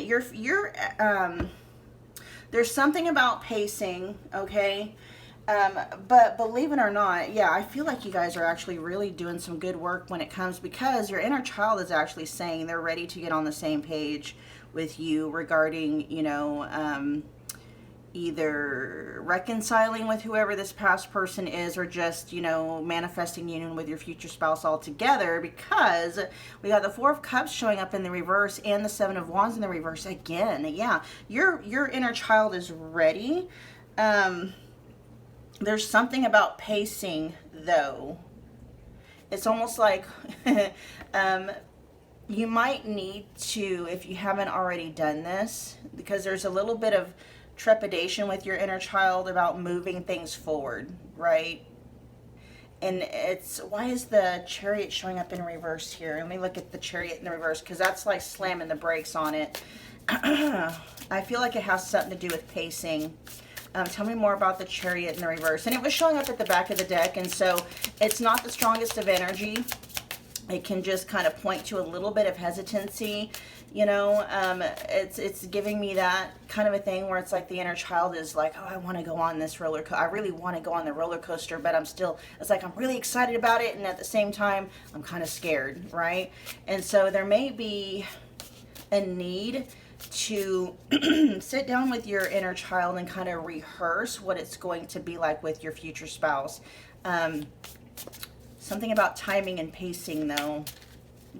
There's something about pacing, okay? But believe it or not, yeah, I feel like you guys are actually really doing some good work when it comes, because your inner child is actually saying they're ready to get on the same page with you regarding, you know, either reconciling with whoever this past person is or just, you know, manifesting union with your future spouse altogether, because we got the Four of Cups showing up in the reverse and the Seven of Wands in the reverse again. Yeah, your inner child is ready. There's something about pacing, though. It's almost like you might need to, if you haven't already done this, because there's a little bit of trepidation with your inner child about moving things forward, right? And it's, why is the Chariot showing up in reverse here? Let me look at the Chariot in the reverse, because that's like slamming the brakes on it. I feel like it has something to do with pacing. Tell me more about the Chariot in the reverse. And it was showing up at the back of the deck, and so it's not the strongest of energy. It can just kind of point to a little bit of hesitancy. You know, it's giving me that kind of a thing where it's like the inner child is like, oh, I want to go on this roller coaster. I really want to go on the roller coaster, but I'm still, it's like I'm really excited about it, and at the same time, I'm kind of scared, right? And so there may be a need to sit down with your inner child and kind of rehearse what it's going to be like with your future spouse. Something about timing and pacing, though.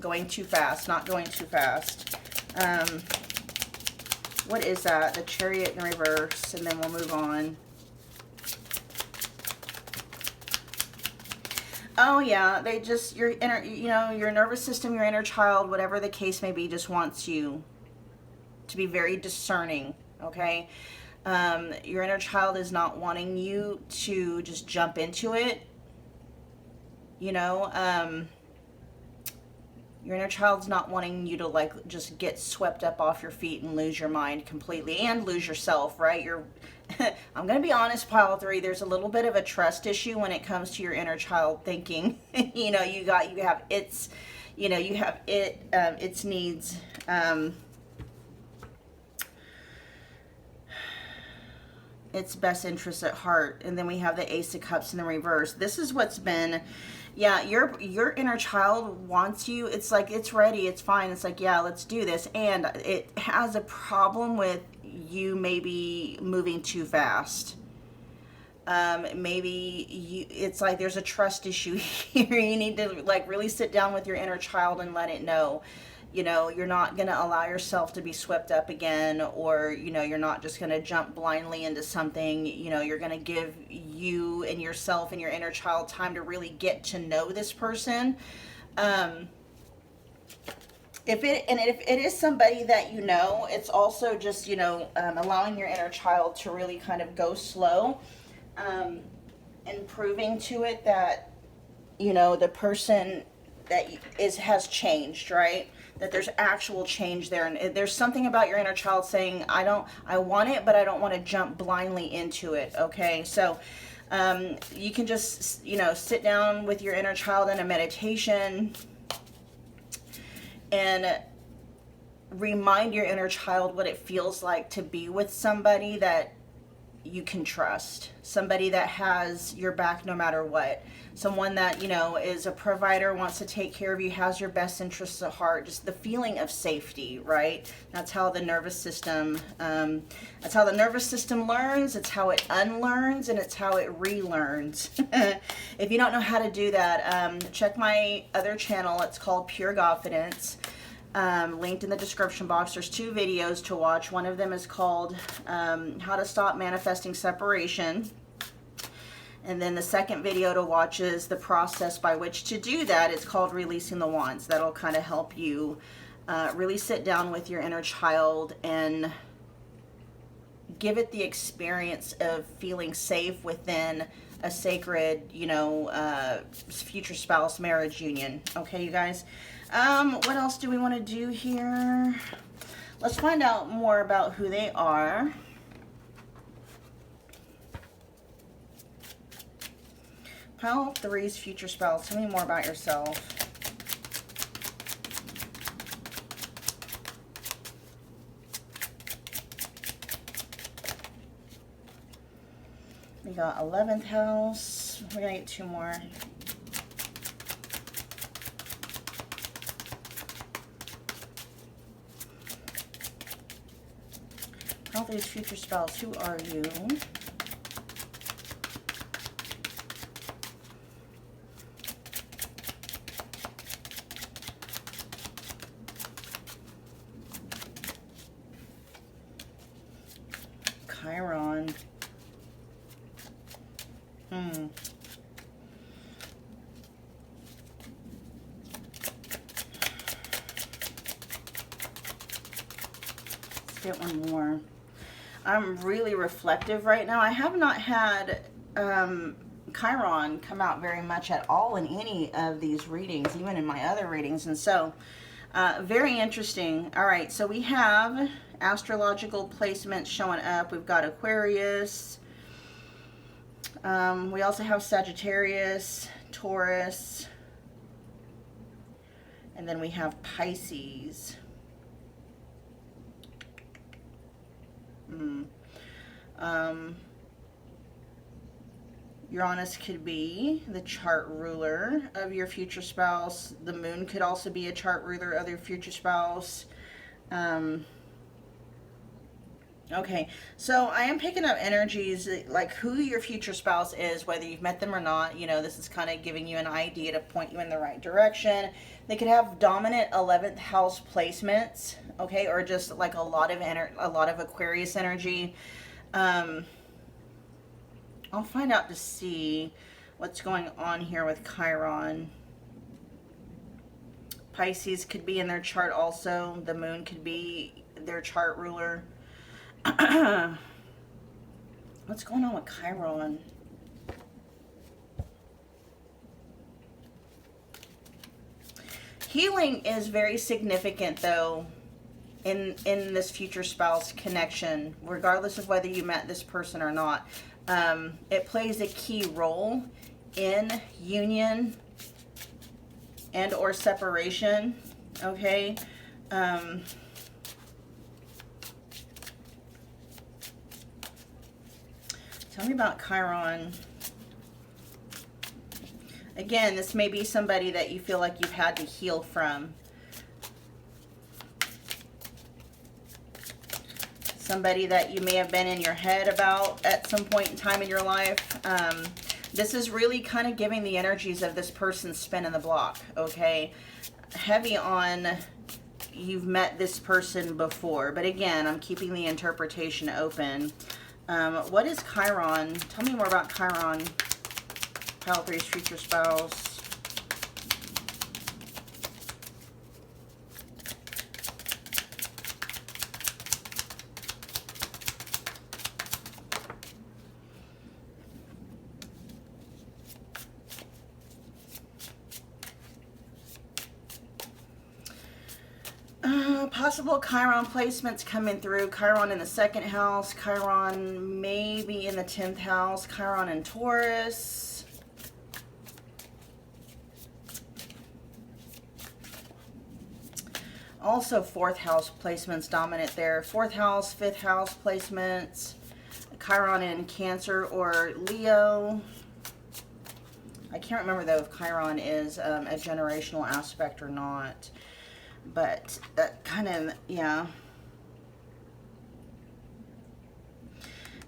Going too fast, not going too fast. What is that? The Chariot in reverse, and then we'll move on. Oh yeah, they just, your inner, you know, your nervous system, your inner child, whatever the case may be, just wants you to be very discerning, okay? Your inner child is not wanting you to just jump into it, you know? Your inner child's not wanting you to like just get swept up off your feet and lose your mind completely and lose yourself, right? I'm going to be honest, pile 3, there's a little bit of a trust issue when it comes to your inner child thinking, you know, you have its, you know, you have its needs, its best interests at heart. And then we have the Ace of Cups in the reverse. This is what's been, yeah, your inner child wants you. It's like, it's ready, it's fine. It's like, yeah, let's do this. And it has a problem with you maybe moving too fast. Maybe it's like there's a trust issue here. You need to like really sit down with your inner child and let it know, you know, you're not going to allow yourself to be swept up again, or, you know, you're not just going to jump blindly into something. You know, you're going to give you and yourself and your inner child time to really get to know this person. If it is somebody that you know, it's also just, you know, allowing your inner child to really kind of go slow, and proving to it that, you know, the person that has changed, right? That there's actual change there, and there's something about your inner child saying, I want it, but I don't want to jump blindly into it. Okay, so you can just, you know, sit down with your inner child in a meditation and remind your inner child what it feels like to be with somebody that you can trust, somebody that has your back no matter what, someone that, you know, is a provider, wants to take care of you, has your best interests at heart, just the feeling of safety, right? That's how the nervous system learns, it's how it unlearns, and it's how it relearns. If you don't know how to do that, check my other channel. It's called Pure Confidence. Linked in the description box. There's 2 videos to watch. One of them is called How to Stop Manifesting Separation. And then the second video to watch is the process by which to do that. It's called Releasing the Wands. That'll kind of help you really sit down with your inner child and give it the experience of feeling safe within a sacred, you know, future spouse marriage union. Okay, you guys? What else do we want to do here? Let's find out more about who they are. Pile of Threes, future spouse. Tell me more about yourself. We got 11th house. We're going to get 2 more. Pile of Threes, future spouse. Who are you? Chiron. Let's get one more. I'm really reflective right now. I have not had Chiron come out very much at all in any of these readings, even in my other readings. And so, very interesting. All right, so we have astrological placements showing up. We've got Aquarius. We also have Sagittarius, Taurus, and then we have Pisces. Uranus could be the chart ruler of your future spouse. The moon could also be a chart ruler of your future spouse. Okay, so I am picking up energies like who your future spouse is, whether you've met them or not. You know, this is kind of giving you an idea to point you in the right direction. They could have dominant 11th house placements, okay, or just like a lot of Aquarius energy. I'll find out to see what's going on here with Chiron. Pisces could be in their chart also. The moon could be their chart ruler. What's going on with Chiron? Healing is very significant though in this future spouse connection, regardless of whether you met this person or not. It plays a key role in union and or separation, okay? Tell me about Chiron. Again, this may be somebody that you feel like you've had to heal from. somebody that you may have been in your head about at some point in time in your life. This is really kind of giving the energies of this person spinning the block, okay? Heavy on you've met this person before, but again, I'm keeping the interpretation open. What is Chiron? Tell me more about Chiron, pile 3's future spouse. Possible Chiron placements coming through. Chiron in the 2nd house. Chiron maybe in the 10th house. Chiron in Taurus. Also 4th house placements dominant there. 4th house, 5th house placements. Chiron in Cancer or Leo. I can't remember though if Chiron is a generational aspect or not. But that kind of, yeah.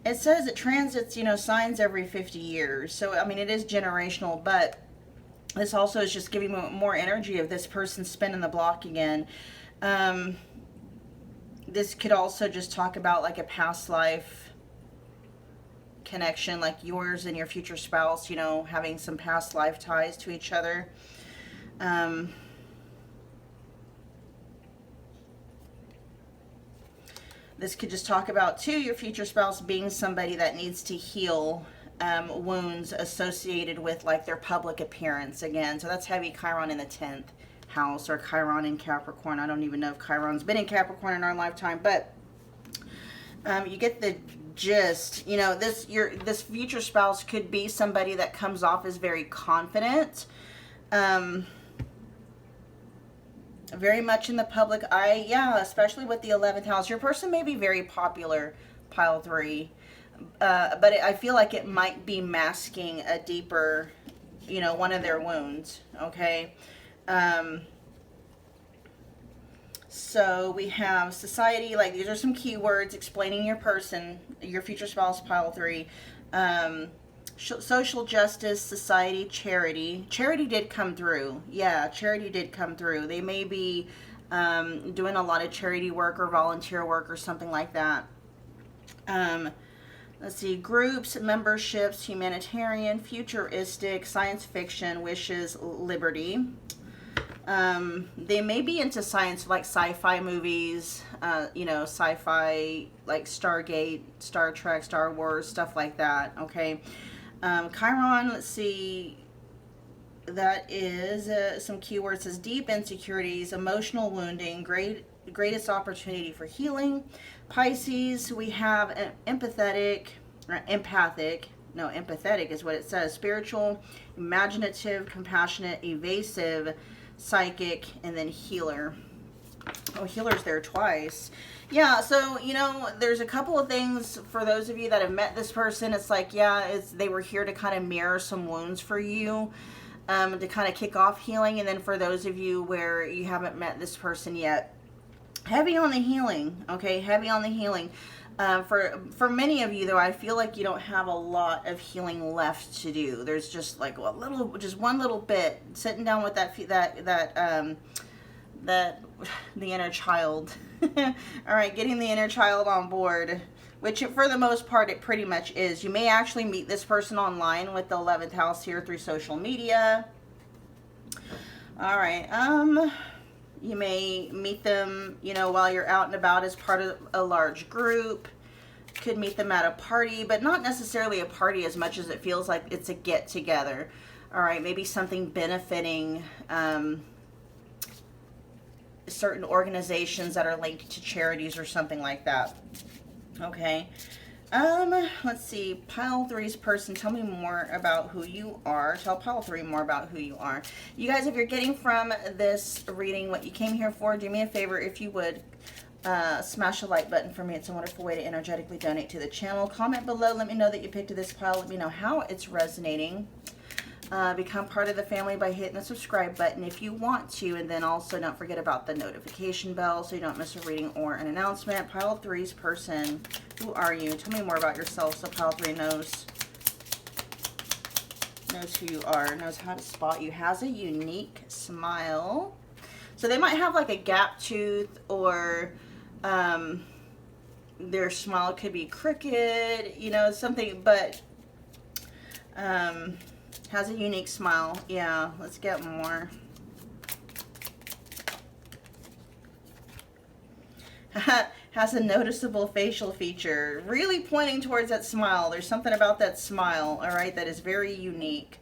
It says it transits, you know, signs every 50 years. So, I mean, it is generational, but this also is just giving more energy of this person spinning the block again. This could also just talk about like a past life connection, like yours and your future spouse, you know, having some past life ties to each other. This could just talk about, too, your future spouse being somebody that needs to heal wounds associated with, like, their public appearance again. So that's heavy Chiron in the 10th house or Chiron in Capricorn. I don't even know if Chiron's been in Capricorn in our lifetime, but you get the gist. You know, this future spouse could be somebody that comes off as very confident, very much in the public eye. Yeah, especially with the 11th house. Your person may be very popular, pile 3, but I feel like it might be masking a deeper, you know, one of their wounds, okay? So we have society, like these are some keywords explaining your person, your future spouse, pile 3. Social justice, society, charity. Charity did come through. Yeah, charity did come through. They may be doing a lot of charity work or volunteer work or something like that. Let's see, groups, memberships, humanitarian, futuristic, science fiction, wishes, liberty. They may be into science, like sci-fi movies, you know, sci-fi, like Stargate, Star Trek, Star Wars, stuff like that, okay? Chiron, let's see, that is some keywords. Says deep insecurities, emotional wounding, greatest opportunity for healing. Pisces, we have empathetic is what it says. Spiritual, imaginative, compassionate, evasive, psychic, and then healer. Oh, healer's there twice. Yeah, so, you know, there's a couple of things for those of you that have met this person. It's like, yeah, they were here to kind of mirror some wounds for you, to kind of kick off healing. And then for those of you where you haven't met this person yet, heavy on the healing, okay? Heavy on the healing. For many of you, though, I feel like you don't have a lot of healing left to do. There's just like just one little bit. Sitting down with the inner child. All right, getting the inner child on board, which for the most part it pretty much is. You may actually meet this person online with the 11th house here through social media. All right, you may meet them, you know, while you're out and about as part of a large group. Could meet them at a party, but not necessarily a party as much as it feels like it's a get together. All right, maybe something benefiting certain organizations that are linked to charities or something like that. Okay. Let's see. Pile 3's person, tell me more about who you are. Tell Pile 3 more about who you are. You guys, if you're getting from this reading what you came here for, do me a favor if you would smash the like button for me. It's a wonderful way to energetically donate to the channel. Comment below. Let me know that you picked this pile. Let me know how it's resonating. Become part of the family by hitting the subscribe button if you want to, and then also don't forget about the notification bell so you don't miss a reading or an announcement. Pile 3's person, who are you? Tell me more about yourself so Pile 3 knows who you are, knows how to spot you. Has a unique smile. So they might have like a gap tooth, or their smile could be crooked, you know, something, but has a unique smile. Yeah, let's get more. Has a noticeable facial feature, really pointing towards that smile. There's something about that smile, all right, that is very unique.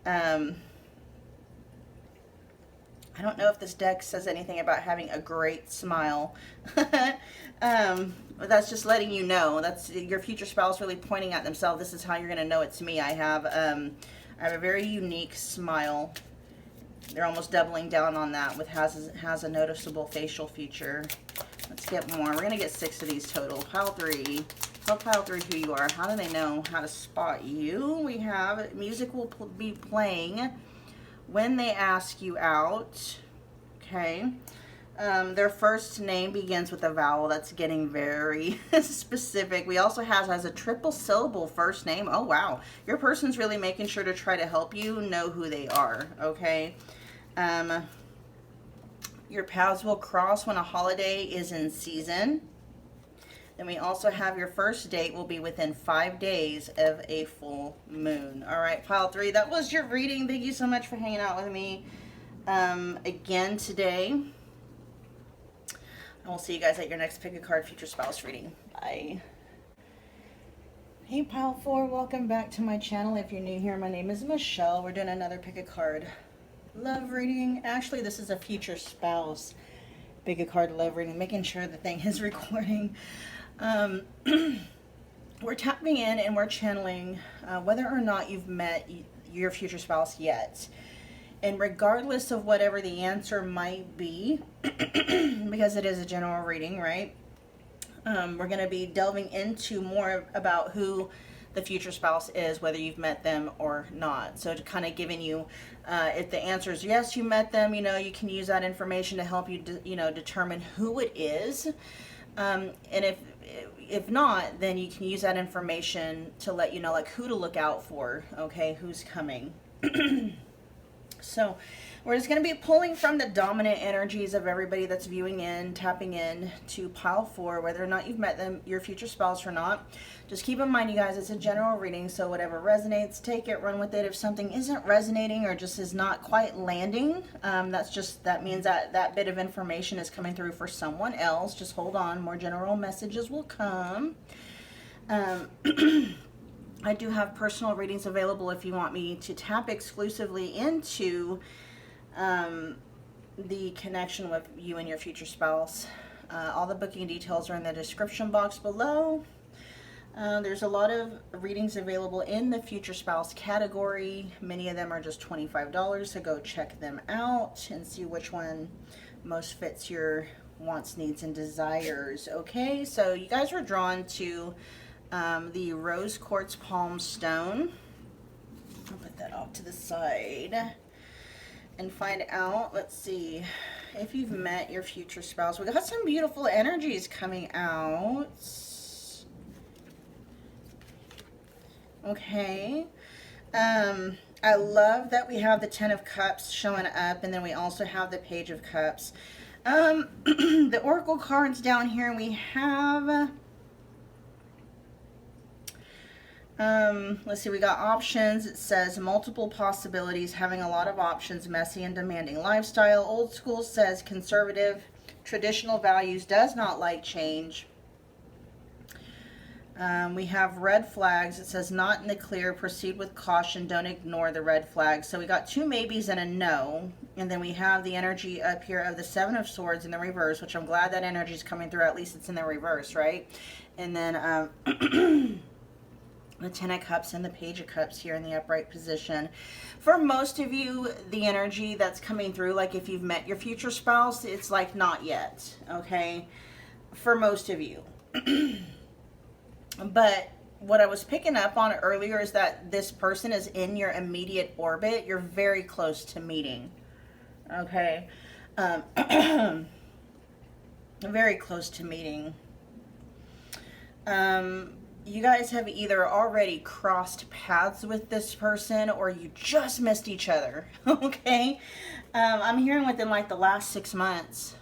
I don't know if this deck says anything about having a great smile. But that's just letting you know. That's your future spouse really pointing at themselves. This is how you're going to know it's me. I have a very unique smile. They're almost doubling down on that with has a noticeable facial feature. Let's get more. We're going to get 6 of these total. Pile 3. Tell Pile 3 who you are. How do they know how to spot you? We have music will be playing when they ask you out. Okay. Their first name begins with a vowel. That's getting very specific. We also has a triple syllable first name. Oh, wow. Your person's really making sure to try to help you know who they are, okay? Your paths will cross when a holiday is in season. Then we also have your first date will be within 5 days of a full moon. All right, Pile 3, that was your reading. Thank you so much for hanging out with me again today. And we'll see you guys at your next Pick a Card Future Spouse reading. Bye. Hey Pile 4, welcome back to my channel. If you're new here, my name is Michelle. We're doing another Pick a Card love reading. Actually, this is a future spouse Pick a Card love reading, making sure the thing is recording. We're tapping in and we're channeling whether or not you've met your future spouse yet. And regardless of whatever the answer might be, because it is a general reading, right? We're going to be delving into more about who the future spouse is, whether you've met them or not. So to kind of giving you, if the answer is yes, you met them, you know, you can use that information to help you, determine who it is. And if not, then you can use that information to let you know, like, who to look out for, okay, who's coming. So we're just going to be pulling from the dominant energies of everybody that's viewing in, tapping in to Pile 4, whether or not you've met them, your future spouse or not. Just keep in mind, you guys, it's a general reading, so whatever resonates, take it, run with it. If something isn't resonating or just is not quite landing, that means that bit of information is coming through for someone else. Just hold on, more general messages will come. I do have personal readings available if you want me to tap exclusively into the connection with you and your future spouse. All the booking details are in the description box below. There's a lot of readings available in the future spouse category. Many of them are just $25, so go check them out and see which one most fits your wants, needs, and desires. Okay, so you guys were drawn to the rose quartz palm stone. I'll put that off to the side and find out, let's see, if you've met your future spouse. We got some beautiful energies coming out. Okay. I love that we have the 10 of Cups showing up, and then we also have the Page of Cups. The Oracle cards down here, we have let's see, we got options. It says multiple possibilities, having a lot of options, messy and demanding lifestyle. Old school says conservative, traditional values, does not like change. We have red flags. It says not in the clear, proceed with caution, don't ignore the red flags. So we got 2 maybes and a no. And then we have the energy up here of the 7 of Swords in the reverse, which I'm glad that energy is coming through. At least it's in the reverse, right? And then the 10 of Cups and the Page of Cups here in the upright position. For most of you, the energy that's coming through, like if you've met your future spouse, it's like not yet, okay? For most of you. But what I was picking up on earlier is that this person is in your immediate orbit. You're very close to meeting. Okay. Very close to meeting. You guys have either already crossed paths with this person or you just missed each other. Okay. I'm hearing within like the last 6 months.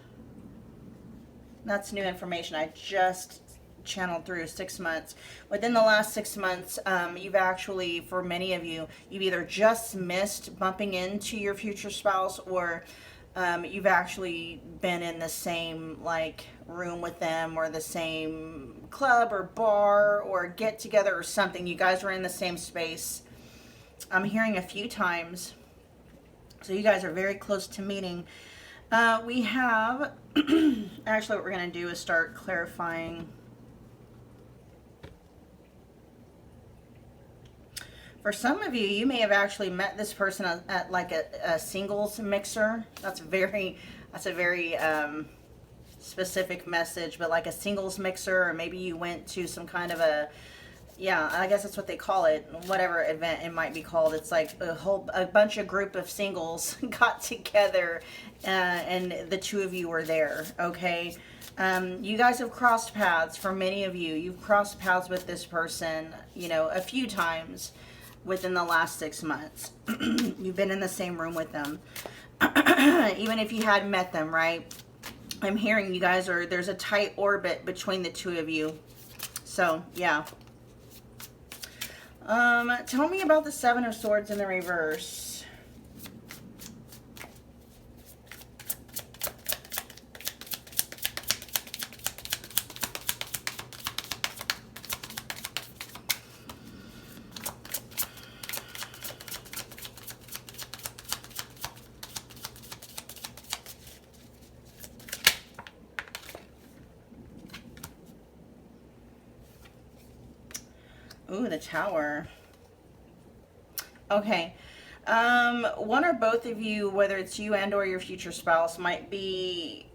That's new information. I just channeled through 6 months. Within the last 6 months, you've actually, for many of you, you've either just missed bumping into your future spouse, or you've actually been in the same like room with them, or the same club or bar or get together or something. You guys were in the same space. I'm hearing a few times. So you guys are very close to meeting. We have, actually what we're going to do is start clarifying. For some of you, you may have actually met this person at like a singles mixer. That's a very specific message, but like a singles mixer, or maybe you went to some kind of a, yeah, I guess that's what they call it, whatever event it might be called. It's like a bunch of group of singles got together, and the two of you were there, okay? You guys have crossed paths. For many of you, you've crossed paths with this person, you know, a few times within the last 6 months. You've been in the same room with them. Even if you hadn't met them, right? I'm hearing you guys are, there's a tight orbit between the two of you. So, yeah. Tell me about the Seven of Swords in the reverse. Ooh, the Tower. Okay. One or both of you, whether it's you and or your future spouse, might be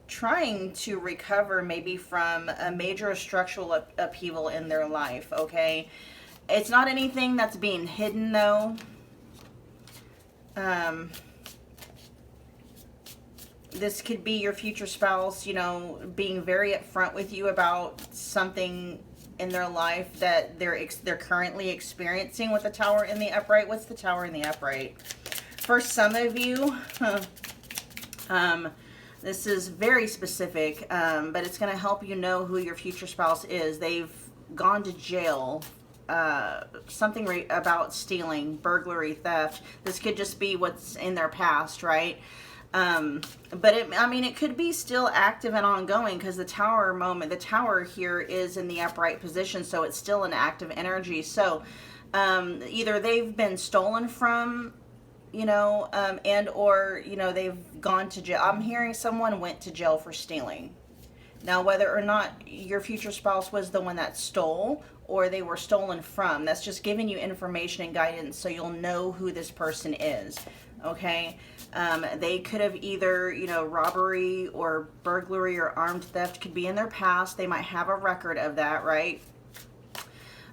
trying to recover maybe from a major structural upheaval in their life, okay? It's not anything that's being hidden, though. This could be your future spouse, you know, being very upfront with you about something in their life that they're currently experiencing with the Tower in the upright. What's the Tower in the upright? For some of you, this is very specific, but it's going to help you know who your future spouse is. They've gone to jail. Something about stealing, burglary, theft. This could just be what's in their past, right? But it could be still active and ongoing, because the Tower here is in the upright position, so it's still an active energy. So, either they've been stolen from, you know, and or, you know, they've gone to jail. I'm hearing someone went to jail for stealing. Now, whether or not your future spouse was the one that stole or they were stolen from, that's just giving you information and guidance so you'll know who this person is, okay? They could have either, you know, robbery or burglary or armed theft could be in their past. They might have a record of that, right?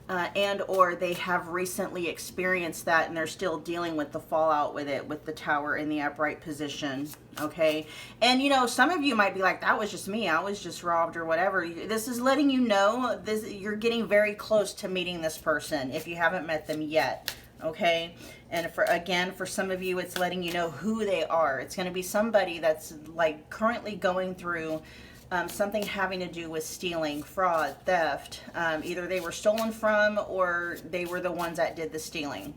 And or they have recently experienced that and they're still dealing with the fallout with it, with the Tower in the upright position, okay? And, you know, some of you might be like, that was just me, I was just robbed or whatever. This is letting you know you're getting very close to meeting this person if you haven't met them yet, okay? And for some of you, it's letting you know who they are. It's going to be somebody that's like currently going through something having to do with stealing, fraud, theft. Either they were stolen from or they were the ones that did the stealing.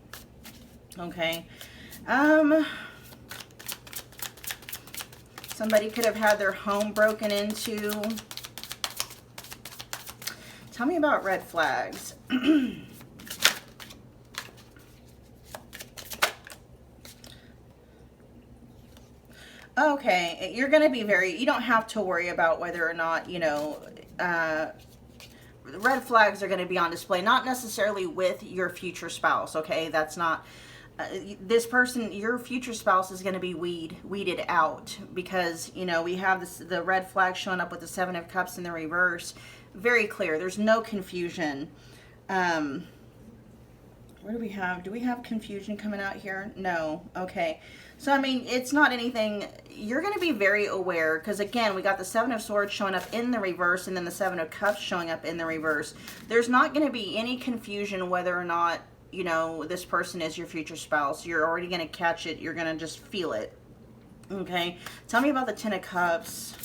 Okay. Somebody could have had their home broken into. Tell me about red flags. Okay, you're going to be you don't have to worry about whether or not, you know, red flags are going to be on display, not necessarily with your future spouse, okay? That's not, this person, your future spouse is going to be weeded out because, you know, we have the red flag showing up with the Seven of Cups in the reverse. Very clear. There's no confusion. What do we have? Do we have confusion coming out here? No. Okay. So, I mean, it's not anything. You're going to be very aware because, again, we got the Seven of Swords showing up in the reverse and then the Seven of Cups showing up in the reverse. There's not going to be any confusion whether or not, you know, this person is your future spouse. You're already going to catch it. You're going to just feel it. Okay. Tell me about the Ten of Cups.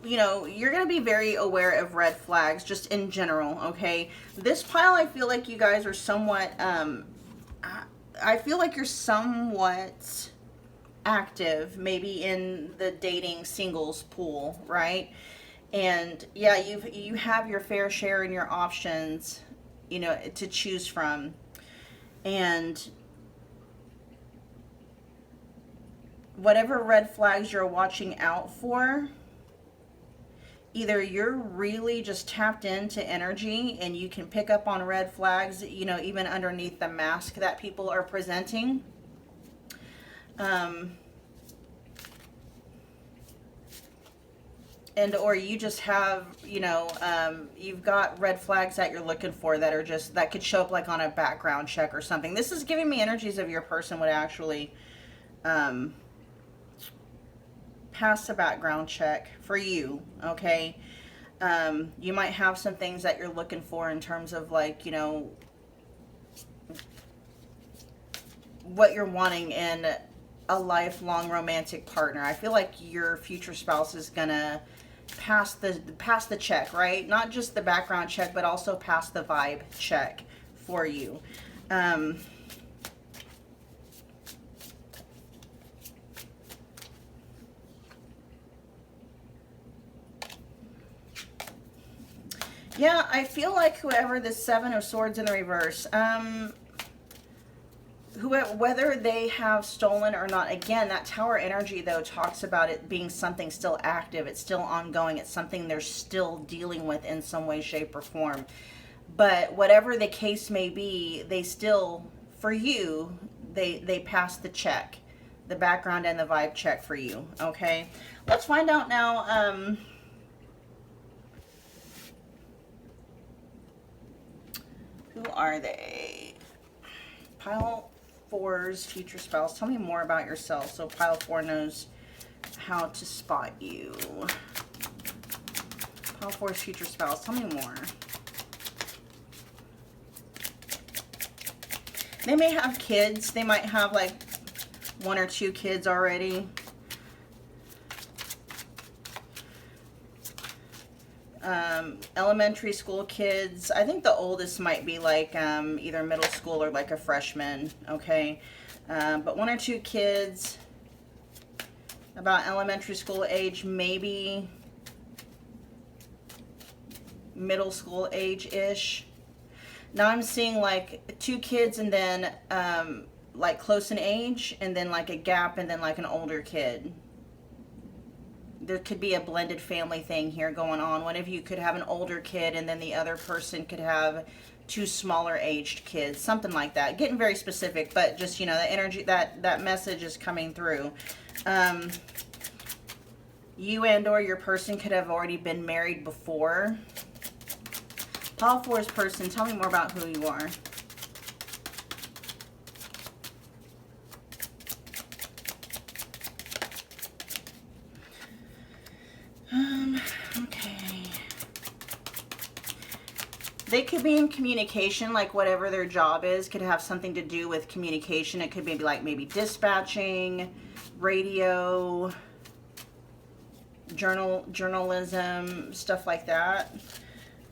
You know, you're going to be very aware of red flags just in general, okay? This pile, I feel like you guys are somewhat, I feel like you're somewhat active, maybe in the dating singles pool, right? And yeah, you have your fair share and your options, you know, to choose from. And whatever red flags you're watching out for, either you're really just tapped into energy and you can pick up on red flags, you know, even underneath the mask that people are presenting. And or you just have, you know, you've got red flags that you're looking for that are just, that could show up like on a background check or something. This is giving me energies of your person would actually pass the background check for you, okay? You might have some things that you're looking for in terms of, like, you know, what you're wanting in a lifelong romantic partner. I feel like your future spouse is gonna pass the check, right? Not just the background check, but also pass the vibe check for you. Yeah, I feel like whoever the Seven of Swords in the reverse, whether they have stolen or not, again, that Tower energy, though, talks about it being something still active. It's still ongoing. It's something they're still dealing with in some way, shape, or form. But whatever the case may be, they still, for you, they pass the check, the background and the vibe check for you, okay? Let's find out now, who are they? Pile 4's future spouse. Tell me more about yourself so Pile 4 knows how to spot you. Pile 4's future spouse. Tell me more. They may have kids. They might have like 1 or 2 kids already. Elementary school kids. I think the oldest might be like either middle school or like a freshman, okay? But 1 or 2 kids about elementary school age, maybe middle school age-ish. Now I'm seeing like 2 kids and then like close in age and then like a gap and then like an older kid. There could be a blended family thing here going on. One of you could have an older kid and then the other person could have 2 smaller aged kids, something like that. Getting very specific, but just, you know, the energy, that message is coming through. You and or your person could have already been married before. Pile 4's person, tell me more about who you are. Okay. They could be in communication, like whatever their job is could have something to do with communication. It could be like maybe dispatching, radio, journalism, stuff like that.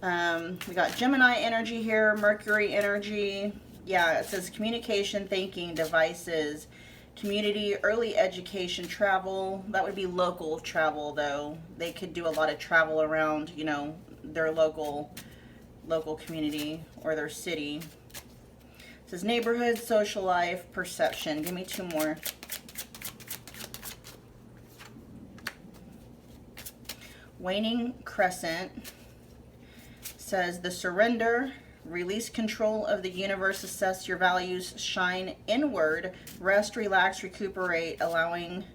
We got Gemini energy here, Mercury energy. Yeah, it says communication, thinking, devices, community, early education, travel. That would be local travel, though. They could do a lot of travel around, you know, their local community or their city. It says neighborhood, social life, perception. Give me 2 more. Waning crescent says the surrender, release control of the universe, assess your values, shine inward, rest, relax, recuperate, allowing.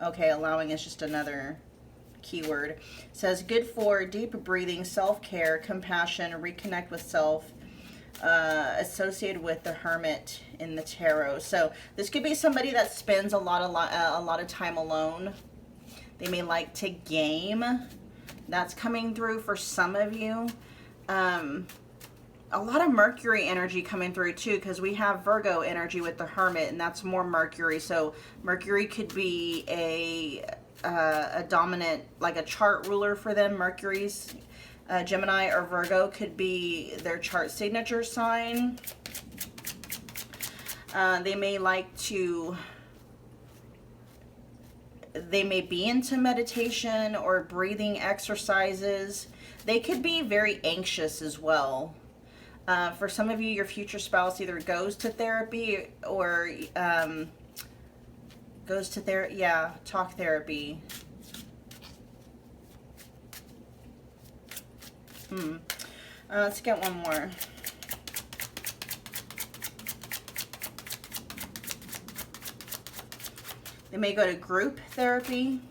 Okay, allowing is just another keyword. It says good for deep breathing, self-care, compassion, reconnect with self, associated with the Hermit in the tarot. So this could be somebody that spends a lot of time alone. They may like to game. That's coming through for some of you. A lot of Mercury energy coming through too, because we have Virgo energy with the Hermit, and that's more Mercury. So Mercury could be a dominant, like a chart ruler for them. Mercury's Gemini or Virgo could be their chart signature sign. They may be into meditation or breathing exercises. They could be very anxious as well. For some of you, your future spouse either goes to therapy or talk therapy. Let's get one more. They may go to group therapy.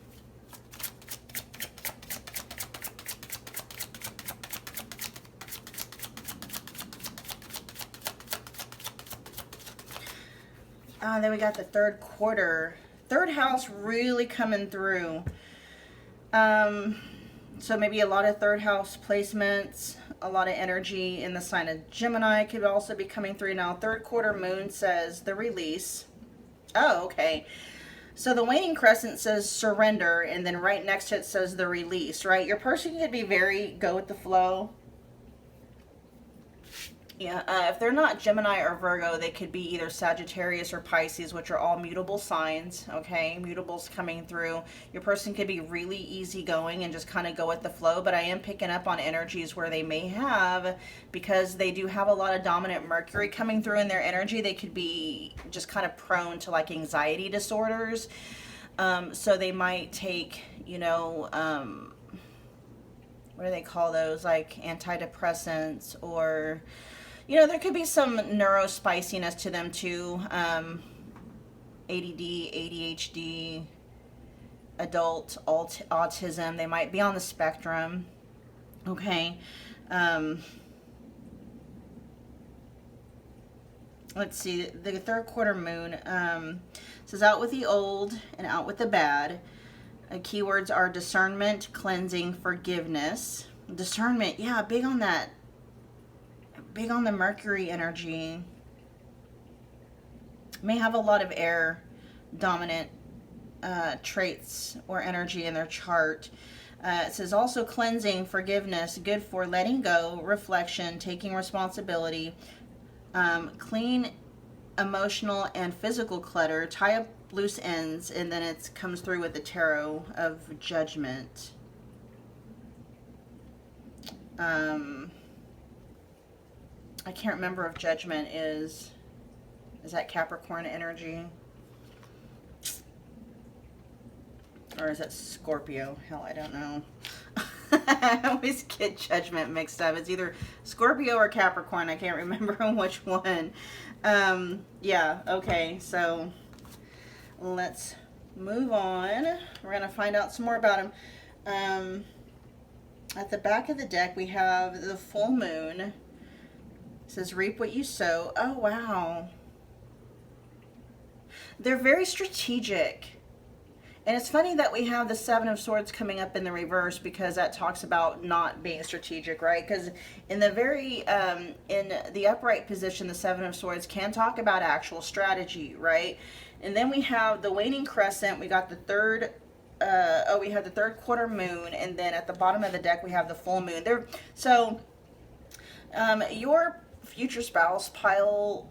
Then we got the third quarter. Third house really coming through. So maybe a lot of third house placements, a lot of energy in the sign of Gemini could also be coming through now. Third quarter moon says the release. Oh, okay. So the waning crescent says surrender, and then right next to it says the release, right? Your person could be very go with the flow. Yeah, if they're not Gemini or Virgo, they could be either Sagittarius or Pisces, which are all mutable signs, okay? Mutables coming through. Your person could be really easygoing and just kind of go with the flow, but I am picking up on energies where they may have, because they do have a lot of dominant Mercury coming through in their energy, they could be just kind of prone to like anxiety disorders. So they might take, what do they call those? Like antidepressants, or there could be some neurospiciness to them too. ADD, ADHD, adult autism. They might be on the spectrum. Okay. Let's see. The third quarter moon says out with the old and out with the bad. Keywords are discernment, cleansing, forgiveness. Discernment, yeah, big on that. Big on the Mercury energy. May have a lot of air dominant traits or energy in their chart. It says also cleansing, forgiveness, good for letting go, reflection, taking responsibility, clean emotional and physical clutter, tie up loose ends, and then it comes through with the tarot of judgment. I can't remember if judgment is that Capricorn energy, or is it Scorpio? Hell, I don't know. I always get judgment mixed up. It's either Scorpio or Capricorn. I can't remember which one. Yeah, okay, so let's move on. We're going to find out some more about them. At the back of the deck, we have the full moon. It says, reap what you sow. Oh, wow. They're very strategic. And it's funny that we have the Seven of Swords coming up in the reverse, because that talks about not being strategic, right? Because in the in the upright position, the Seven of Swords can talk about actual strategy, right? And then we have the waning crescent. We got the third, we have the third quarter moon, and then at the bottom of the deck we have the full moon. So your future spouse, pile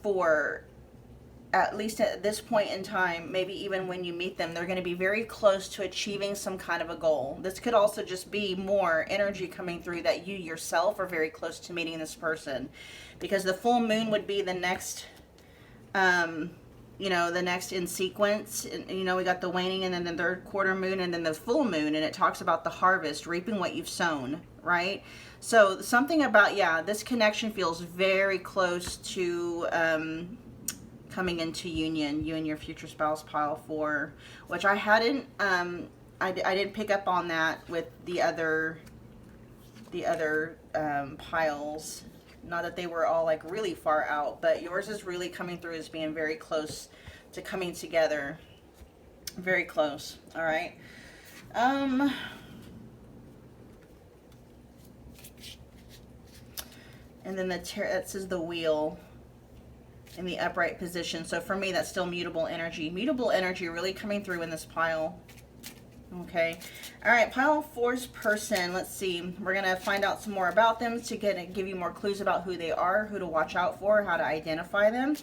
4, at least at this point in time, maybe even when you meet them, they're going to be very close to achieving some kind of a goal. This could also just be more energy coming through that you yourself are very close to meeting this person, because the full moon would be the next, the next in sequence. We got the waning, and then the third quarter moon, and then the full moon, and it talks about the harvest, reaping what you've sown, right? So something about, this connection feels very close to coming into union, you and your future spouse, pile 4, which I hadn't I didn't pick up on that with the other piles. Not that they were all like really far out, but yours is really coming through as being very close to coming together. Very close. All right. And then that says the wheel in the upright position. So for me, that's still mutable energy. Mutable energy really coming through in this pile. Okay. All right, pile 4's person. Let's see. We're going to find out some more about them to give you more clues about who they are, who to watch out for, how to identify them.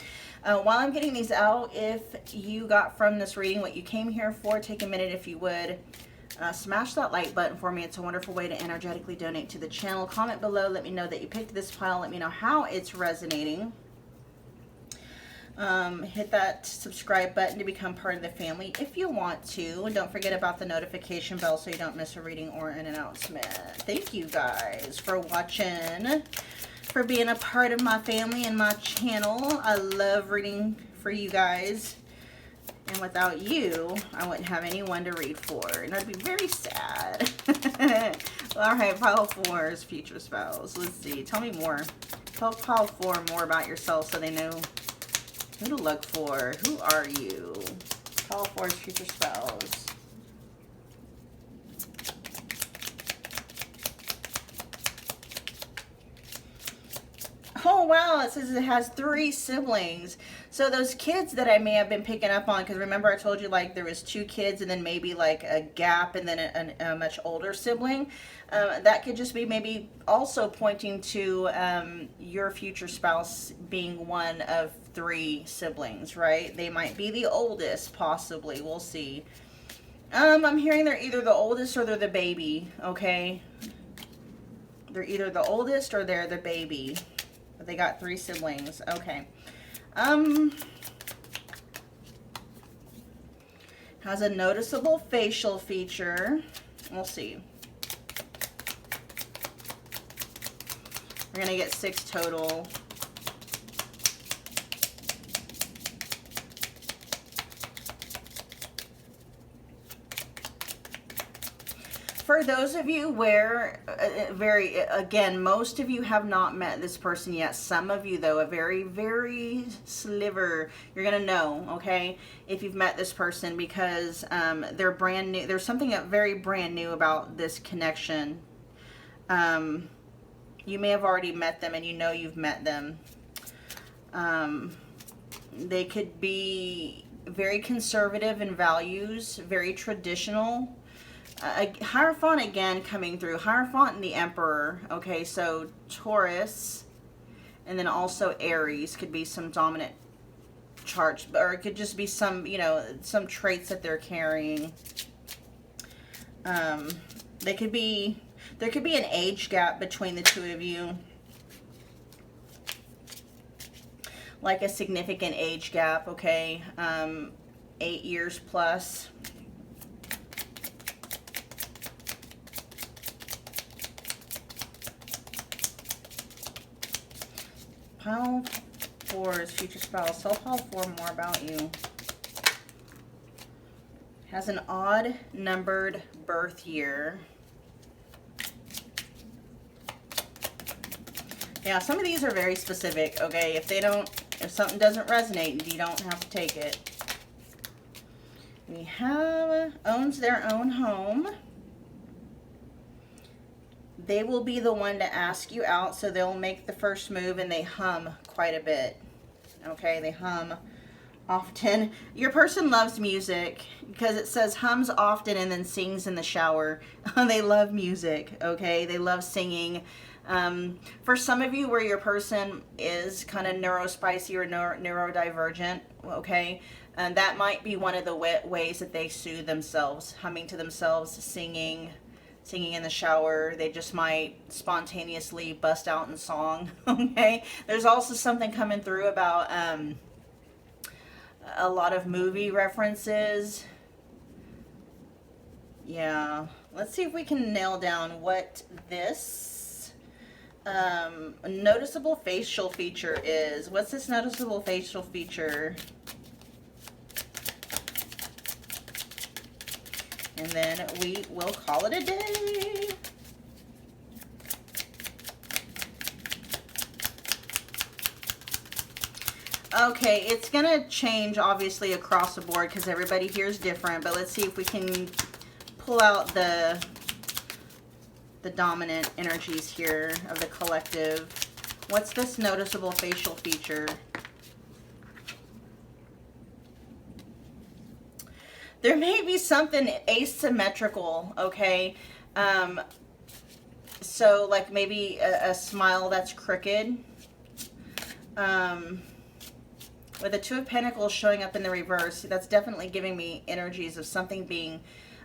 While I'm getting these out, if you got from this reading what you came here for, take a minute if you would. Smash that like button for me. It's a wonderful way to energetically donate to the channel. Comment below. Let me know that you picked this pile. Let me know how it's resonating. Hit that subscribe button to become part of the family if you want to. And don't forget about the notification bell so you don't miss a reading or an announcement. Thank you guys for watching, for being a part of my family and my channel. I love reading for you guys. And without you, I wouldn't have anyone to read for. And I'd be very sad. All right, pile 4's future spouse. Let's see. Tell me more. Tell pile 4 more about yourself so they know who to look for. Who are you? Pile 4's future spouse. Oh, wow. It says it has 3 siblings. So those kids that I may have been picking up on, because remember I told you like there was 2 kids and then maybe like a gap and then a much older sibling. That could just be maybe also pointing to your future spouse being one of 3 siblings, right? They might be the oldest, possibly. We'll see. I'm hearing they're either the oldest or they're the baby, okay? They're either the oldest or they're the baby. But they got 3 siblings, okay. Has a noticeable facial feature. We'll see. We're gonna get 6 total. For those of you where, again, most of you have not met this person yet. Some of you, though, a very, very sliver, you're going to know, okay, if you've met this person because they're brand new. There's something very brand new about this connection. You may have already met them and you know you've met them. They could be very conservative in values, very traditional. Hierophant again coming through. Hierophant and the Emperor. Okay, so Taurus and then also Aries could be some dominant charts, or it could just be some, you know, some traits that they're carrying. There could be an age gap between the 2 of you. Like a significant age gap, okay? 8 years plus. Pile 4's future spouse. Tell pile 4 more about you. Has an odd numbered birth year. Yeah, some of these are very specific, okay? If something doesn't resonate, you don't have to take it. We have owns their own home. They will be the one to ask you out, so they'll make the first move, and they hum quite a bit. Okay, they hum often. Your person loves music because it says hums often and then sings in the shower. They love music, okay? They love singing. For some of you where your person is kind of neurospicy or neurodivergent, okay, that might be one of the ways that they soothe themselves, humming to themselves, singing in the shower. They just might spontaneously bust out in song, okay? There's also something coming through about a lot of movie references. Yeah, let's see if we can nail down what this noticeable facial feature is. What's this noticeable facial feature? And then we will call it a day. Okay, it's gonna change obviously across the board because everybody here is different, but let's see if we can pull out the dominant energies here of the collective. What's this noticeable facial feature? There may be something asymmetrical, okay? So like maybe a smile that's crooked. With the Two of Pentacles showing up in the reverse, that's definitely giving me energies of something being,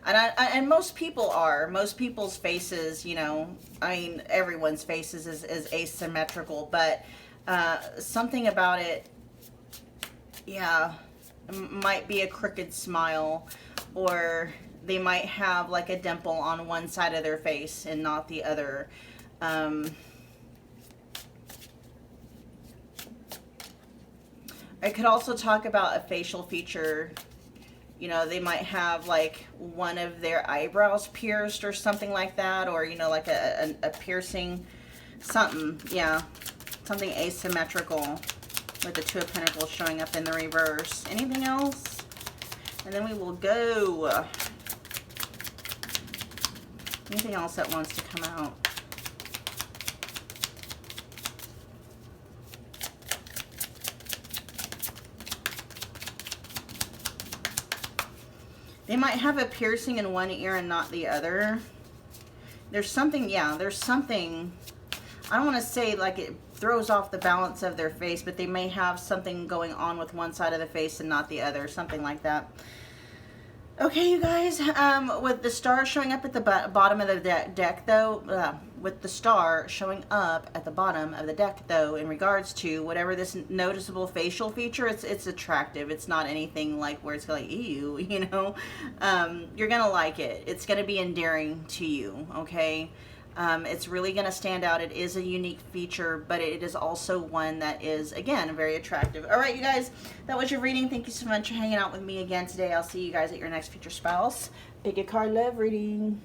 and most people's faces, you know, I mean, everyone's faces is asymmetrical, but something about it, yeah, might be a crooked smile, or they might have like a dimple on one side of their face and not the other. I could also talk about a facial feature. You know, they might have like one of their eyebrows pierced or something like that, or, you know, like a piercing, something, yeah, something asymmetrical with the Two of Pentacles showing up in the reverse. Anything else? And then we will go. Anything else that wants to come out? They might have a piercing in one ear and not the other. There's something, yeah, there's something, I don't want to say like it throws off the balance of their face, but they may have something going on with one side of the face and not the other, something like that. Okay, you guys, with the star showing up at the bottom of the deck, though, with the star showing up at the bottom of the deck, though, in regards to whatever this noticeable facial feature, it's attractive. It's not anything like where it's like, ew, you know. You're going to like it. It's going to be endearing to you, okay? It's really going to stand out. It is a unique feature, but it is also one that is, again, very attractive. All right, you guys, that was your reading. Thank you so much for hanging out with me again today. I'll see you guys at your next future spouse. Pick a card, love reading.